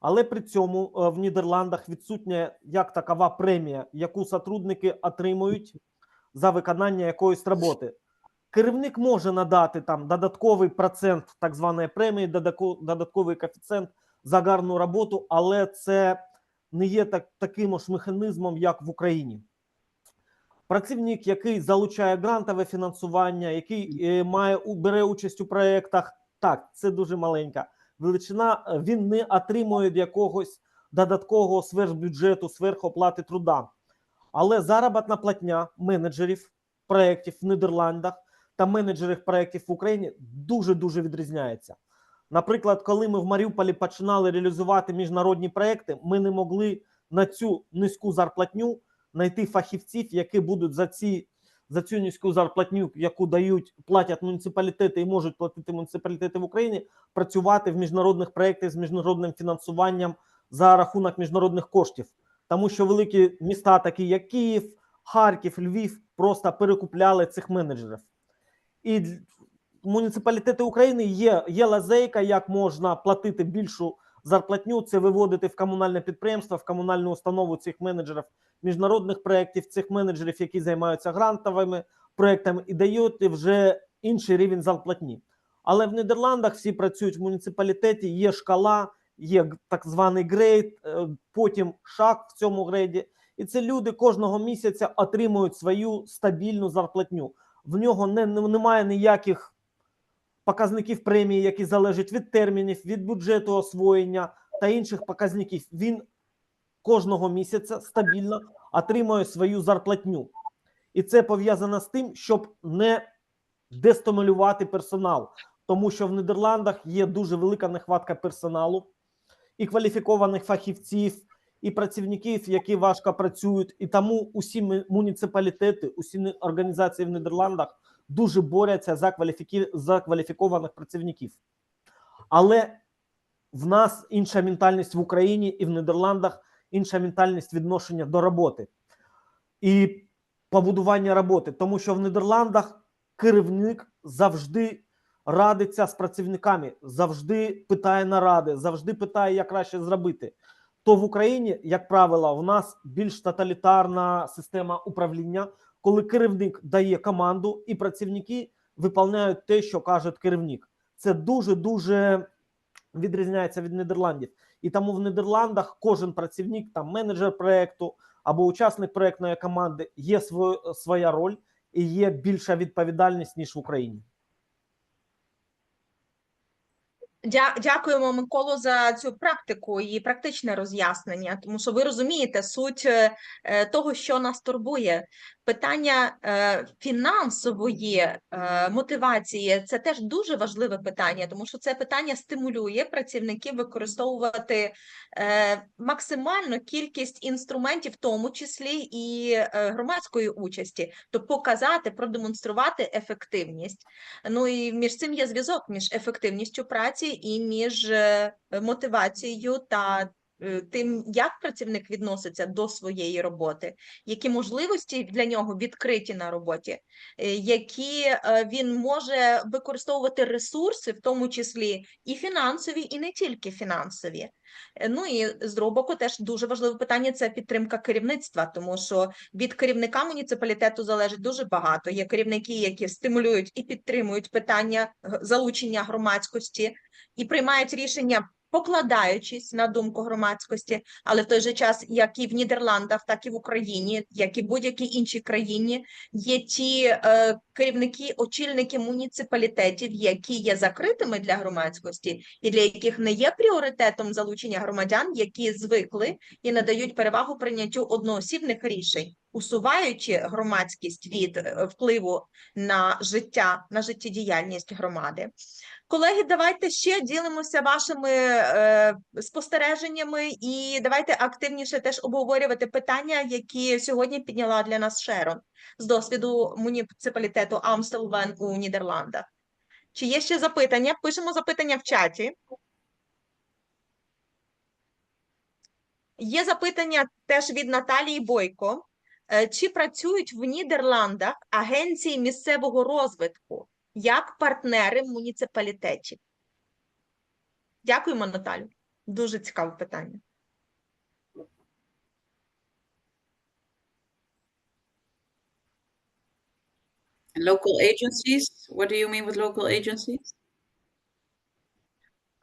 Але при цьому в Нідерландах відсутня як такова премія, яку сотрудники отримують за виконання якоїсь роботи. Керівник може надати там додатковий процент так званої премії, додатковий коефіцієнт за гарну роботу, але це не є таким ж механізмом, як в Україні. Працівник, який залучає грантове фінансування, який бере участь у проєктах, так, це дуже маленька величина, він не отримує якогось додаткового сверхбюджету, сверхоплати труда. Але заробітна платня менеджерів проєктів в Нідерландах та менеджерів проєктів в Україні дуже-дуже відрізняється. Наприклад, коли ми в Маріуполі починали реалізувати міжнародні проєкти, ми не могли на цю низьку зарплатню знайти фахівців, які будуть за цю низьку зарплатню, яку платять муніципалітети і можуть платити муніципалітети в Україні, працювати в міжнародних проєктах з міжнародним фінансуванням за рахунок міжнародних коштів. Тому що великі міста, такі як Київ, Харків, Львів, просто перекупляли цих менеджерів. І муніципалітети України є лазейка, як можна платити більшу зарплатню, це виводити в комунальне підприємство, в комунальну установу цих менеджерів міжнародних проєктів, цих менеджерів, які займаються грантовими проєктами, і дають вже інший рівень зарплатні. Але в Нідерландах всі працюють в муніципалітеті, є шкала, є так званий грейд, потім шаг в цьому грейді. І це люди кожного місяця отримують свою стабільну зарплатню. В нього немає ніяких показників премії, які залежать від термінів, від бюджету освоєння та інших показників. Він кожного місяця стабільно отримує свою зарплатню. І це пов'язано з тим, щоб не дестимулювати персонал. Тому що в Нідерландах є дуже велика нехватка персоналу, і кваліфікованих фахівців, і працівників, які важко працюють. І тому усі муніципалітети, усі організації в Нідерландах дуже борються за кваліфікованих працівників. Але в нас інша ментальність в Україні і в Нідерландах, інша ментальність відношення до роботи і побудування роботи. Тому що в Нідерландах керівник завжди радиться з працівниками, завжди питає наради, завжди питає, як краще зробити. То в Україні, як правило, у нас більш тоталітарна система управління, коли керівник дає команду і працівники виконують те, що каже керівник. Це дуже-дуже відрізняється від Нідерландів. І тому в Нідерландах кожен працівник, там менеджер проєкту або учасник проєктної команди, є своя роль і є більша відповідальність, ніж в Україні. Дякуємо, Миколу, за цю практику і практичне роз'яснення, тому що ви розумієте суть того, що нас турбує. Питання фінансової мотивації – це теж дуже важливе питання, тому що це питання стимулює працівників використовувати максимальну кількість інструментів, в тому числі і громадської участі, тобто показати, продемонструвати ефективність. Ну і між цим є зв'язок між ефективністю праці і між мотивацією та тим, як працівник відноситься до своєї роботи, які можливості для нього відкриті на роботі, які він може використовувати ресурси, в тому числі і фінансові, і не тільки фінансові. Ну і з другого боку теж дуже важливе питання – це підтримка керівництва, тому що від керівника муніципалітету залежить дуже багато. Є керівники, які стимулюють і підтримують питання залучення громадськості і приймають рішення, покладаючись на думку громадськості, але в той же час, як і в Нідерландах, так і в Україні, як і в будь-якій іншій країні, є ті керівники, очільники муніципалітетів, які є закритими для громадськості і для яких не є пріоритетом залучення громадян, які звикли і надають перевагу прийняттю одноосібних рішень, усуваючи громадськість від впливу на життя, на життєдіяльність громади. Колеги, давайте ще ділимося вашими спостереженнями і давайте активніше теж обговорювати питання, які сьогодні підняла для нас Шерон з досвіду муніципалітету Амстелвен у Нідерландах. Чи є ще запитання? Пишемо запитання в чаті. Є запитання теж від Наталії Бойко. Чи працюють в Нідерландах агенції місцевого розвитку як партнери муніципалітетів? Дякуємо, Наталю. Дуже цікаве питання. Local agencies? What do you mean with local agencies?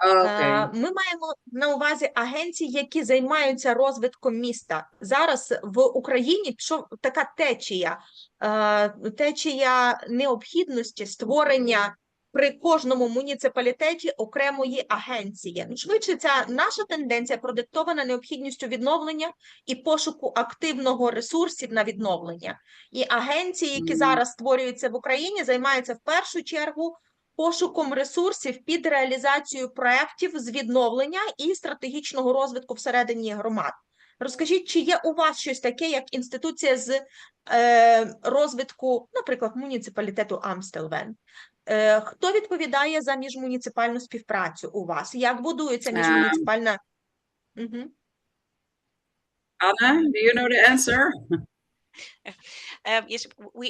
Okay. Ми маємо на увазі агенції, які займаються розвитком міста. Зараз в Україні пішов така течія необхідності створення при кожному муніципалітеті окремої агенції. Швидше, ця наша тенденція продиктована необхідністю відновлення і пошуку активного ресурсів на відновлення. І агенції, які зараз створюються в Україні, займаються в першу чергу пошуком ресурсів під реалізацію проєктів з відновлення і стратегічного розвитку всередині громад. Розкажіть, чи є у вас щось таке, як інституція з розвитку, наприклад, муніципалітету Амстелвен? Хто відповідає за міжмуніципальну співпрацю у вас? Як будується міжмуніципальна... Anna, do you know the answer? Yes,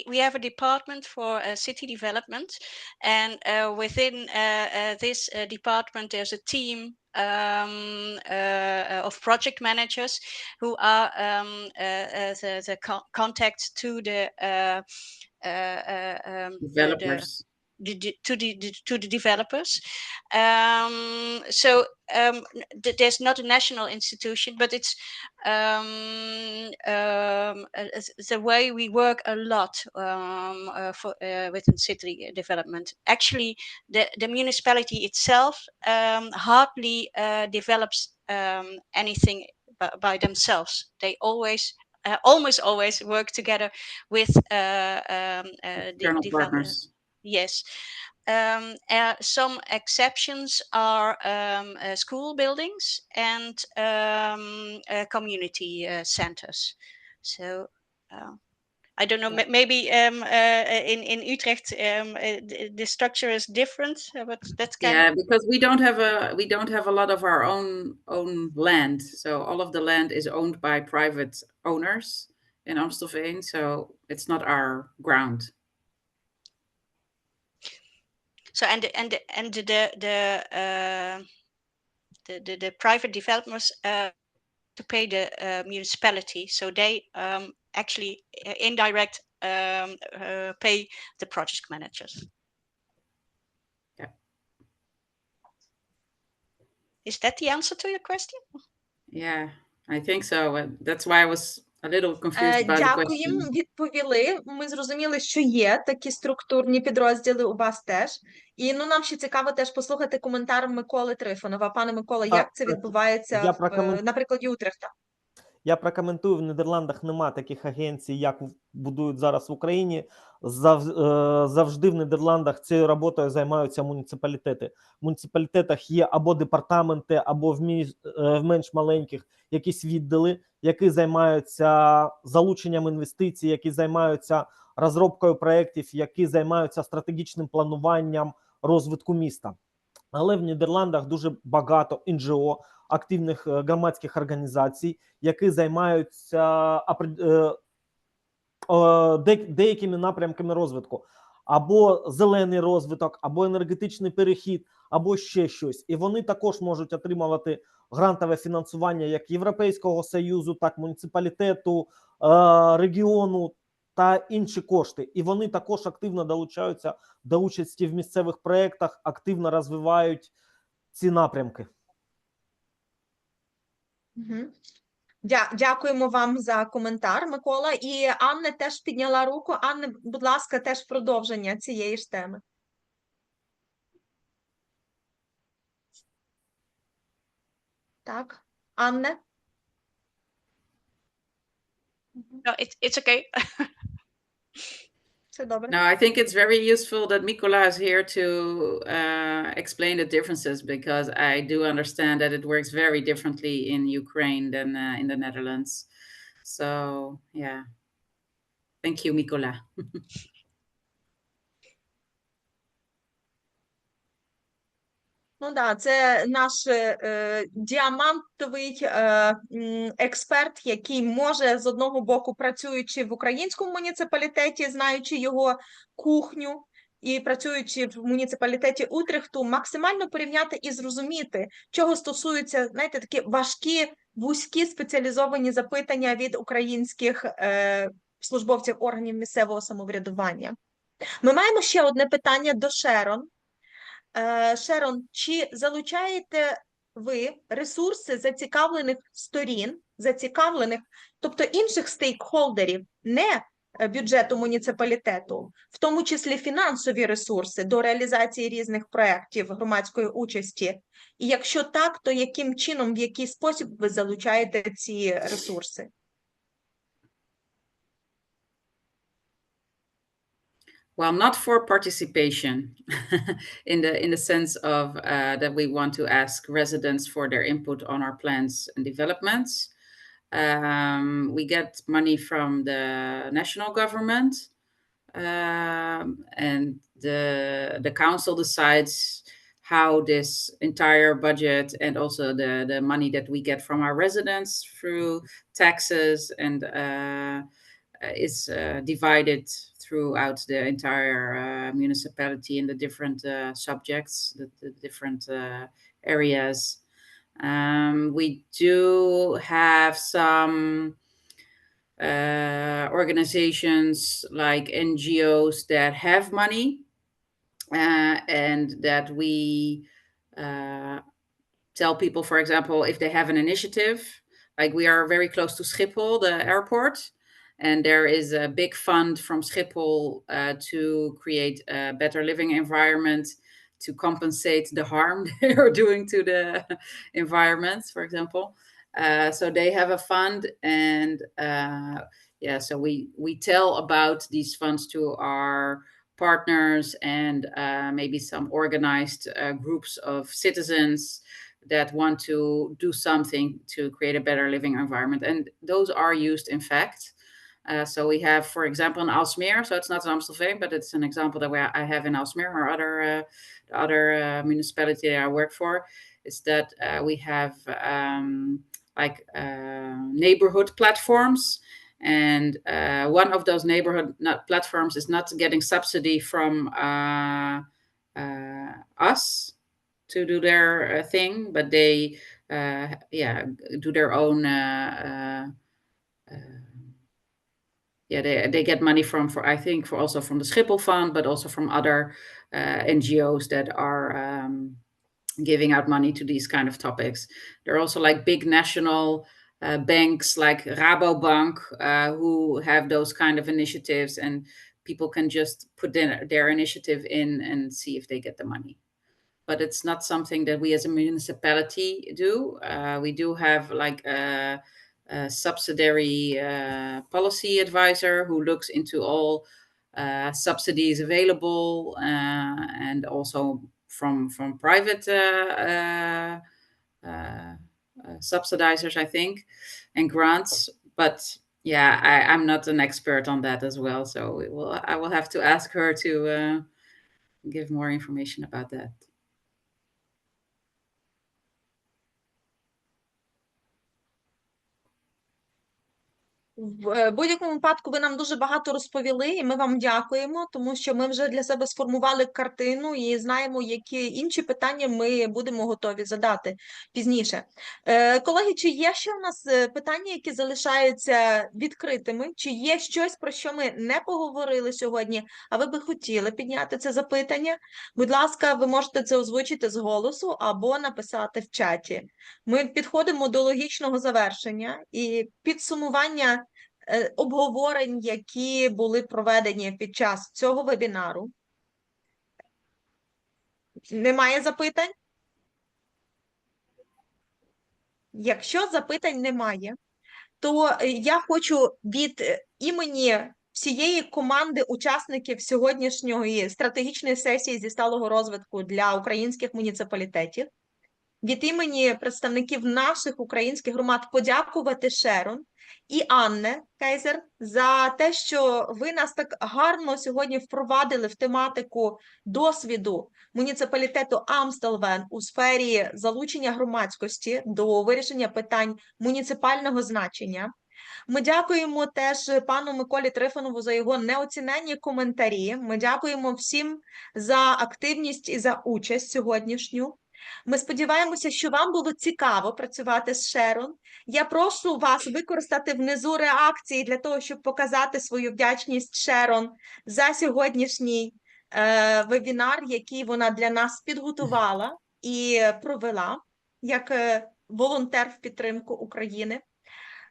we have a department for city development, and within this department there's a team of project managers who are the contact to the Developers. To the developers. There's not a national institution, but it's the way we work a lot within city development. Actually, the municipality itself hardly develops anything by themselves. They almost always work together with External partners. Yes. Some exceptions are school buildings and community centers. So I don't know. Maybe in Utrecht the structure is different, but that's kind Yeah, because we don't have a lot of our own land. So all of the land is owned by private owners in Amstelveen. So it's not our ground. So the private developers to pay the municipality, so they actually indirect pay the project managers. Yeah. Is that the answer to your question? Yeah, I think so. That's why I was a little confused about the question. Дякуємо, відповіли. Ми зрозуміли, що є такі структурні підрозділи у вас теж. І нам ще цікаво теж послухати коментар Миколи Трифонова. Пане Микола, як це відбувається на прикладі Утрехта? Я прокоментую, в Нідерландах нема таких агенцій, як будують зараз в Україні. Завжди в Нідерландах цією роботою займаються муніципалітети. В муніципалітетах є або департаменти, або в менш маленьких якісь відділи, які займаються залученням інвестицій, які займаються розробкою проєктів, які займаються стратегічним плануванням розвитку міста. Але в Нідерландах дуже багато НГО, активних громадських організацій, які займаються деякими напрямками розвитку. Або зелений розвиток, або енергетичний перехід, або ще щось. І вони також можуть отримувати грантове фінансування як Європейського Союзу, так муніципалітету, регіону та інші кошти. І вони також активно долучаються до участі в місцевих проєктах, активно розвивають ці напрямки. Дякуємо вам за коментар, Микола. І Анна теж підняла руку. Анна, будь ласка, теж продовження цієї ж теми. Так, Анне? No, it's okay. Все добре. No, I think it's very useful that Mikola is here to explain the differences, because I do understand that it works very differently in Ukraine than in the Netherlands. So, yeah. Thank you, Mikola. Ну да, це наш діамантовий експерт, який може з одного боку, працюючи в українському муніципалітеті, знаючи його кухню, і працюючи в муніципалітеті Утрехту, максимально порівняти і зрозуміти, чого стосуються, знаєте, такі важкі, вузькі спеціалізовані запитання від українських службовців органів місцевого самоврядування. Ми маємо ще одне питання до Шерон. Шерон, чи залучаєте ви ресурси зацікавлених сторін, тобто інших стейкхолдерів, не бюджету муніципалітету, в тому числі фінансові ресурси до реалізації різних проєктів громадської участі? І якщо так, то яким чином, в який спосіб ви залучаєте ці ресурси? Well, not for participation in the sense of that we want to ask residents for their input on our plans and developments. We get money from the national government, and the council decides how this entire budget and also the money that we get from our residents through taxes and is divided throughout the entire municipality in the different subjects, the different areas. We do have some organizations like NGOs that have money, and that we tell people, for example, if they have an initiative, like we are very close to Schiphol, the airport, and there is a big fund from Schiphol to create a better living environment, to compensate the harm they are doing to the environment, for example. So they have a fund, and so we tell about these funds to our partners and maybe some organized groups of citizens that want to do something to create a better living environment. And those are used, in fact. So we have, for example, in Aalsmeer, so it's not in Amstelveen, but it's an example that I have in Aalsmeer, or other municipality that I work for, is that we have neighborhood platforms. And one of those neighborhood platforms is not getting subsidy from us to do their thing, but they do their own they get money from also from the Schiphol Fund, but also from other NGOs that are giving out money to these kind of topics. There are also like big national banks like Rabobank who have those kind of initiatives, and people can just put their initiative in and see if they get the money. But it's not something that we as a municipality do. We do have like a subsidiary policy advisor who looks into all subsidies available, and also from private subsidizers, I think, and grants. But yeah, I'm not an expert on that as well, so I will have to ask her to give more information about that. В будь-якому випадку ви нам дуже багато розповіли, і ми вам дякуємо, тому що ми вже для себе сформували картину і знаємо, які інші питання ми будемо готові задати пізніше. Колеги, чи є ще у нас питання, які залишаються відкритими? Чи є щось, про що ми не поговорили сьогодні, а ви би хотіли підняти це запитання? Будь ласка, ви можете це озвучити з голосу або написати в чаті. Ми підходимо до логічного завершення і підсумування обговорень, які були проведені під час цього вебінару. Немає запитань? Якщо запитань немає, то я хочу від імені всієї команди учасників сьогоднішньої стратегічної сесії зі сталого розвитку для українських муніципалітетів, від імені представників наших українських громад подякувати Шерон і Анне Кейзер за те, що ви нас так гарно сьогодні впровадили в тематику досвіду муніципалітету Амстелвен у сфері залучення громадськості до вирішення питань муніципального значення. Ми дякуємо теж пану Миколі Трифонову за його неоціненні коментарі. Ми дякуємо всім за активність і за участь сьогоднішню. Ми сподіваємося, що вам було цікаво працювати з Шерон. Я прошу вас використати внизу реакції для того, щоб показати свою вдячність Шерон за сьогоднішній вебінар, який вона для нас підготувала і провела як волонтер в підтримку України.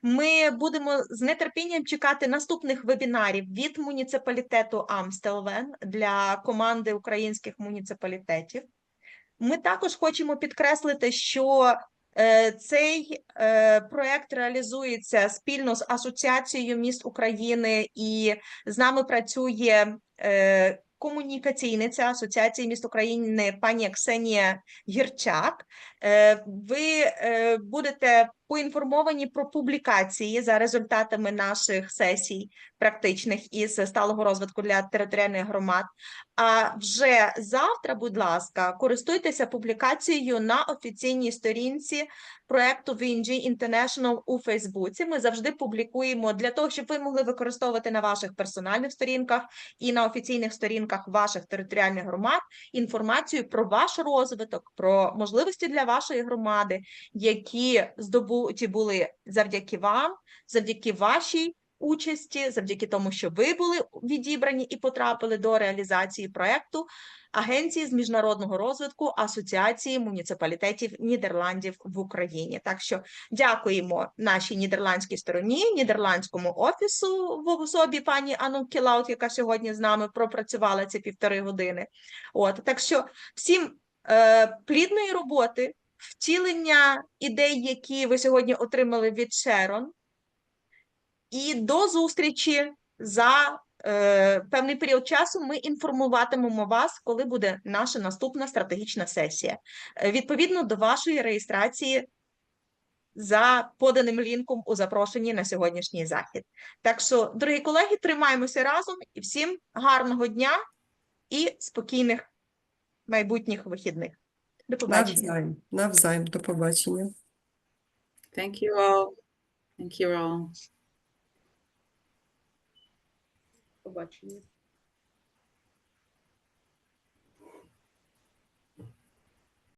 Ми будемо з нетерпінням чекати наступних вебінарів від муніципалітету Амстелвен для команди українських муніципалітетів. Ми також хочемо підкреслити, що цей проєкт реалізується спільно з Асоціацією міст України, і з нами працює комунікаційниця Асоціації міст України пані Ксенія Гірчак. Ви будете поінформовані про публікації за результатами наших сесій практичних із сталого розвитку для територіальних громад. А вже завтра, будь ласка, користуйтеся публікацією на офіційній сторінці проєкту VNG International у Фейсбуці. Ми завжди публікуємо для того, щоб ви могли використовувати на ваших персональних сторінках і на офіційних сторінках ваших територіальних громад інформацію про ваш розвиток, про можливості для вашої громади, які здобуті були завдяки вам, завдяки вашій участі, завдяки тому, що ви були відібрані і потрапили до реалізації проєкту Агенції з міжнародного розвитку Асоціації муніципалітетів Нідерландів в Україні. Так що дякуємо нашій нідерландській стороні, нідерландському офісу в особі пані Анну Кілаут, яка сьогодні з нами пропрацювала ці 1,5 години. Так що всім плідної роботи, втілення ідей, які ви сьогодні отримали від Шерон, і до зустрічі за певний період часу. Ми інформуватимемо вас, коли буде наша наступна стратегічна сесія. Відповідно до вашої реєстрації за поданим лінком у запрошенні на сьогоднішній захід. Так що, дорогі колеги, тримаємося разом і всім гарного дня і спокійних майбутніх вихідних. До побачення. Навзаєм. До побачення. Thank you all. Thank you all. Побачення.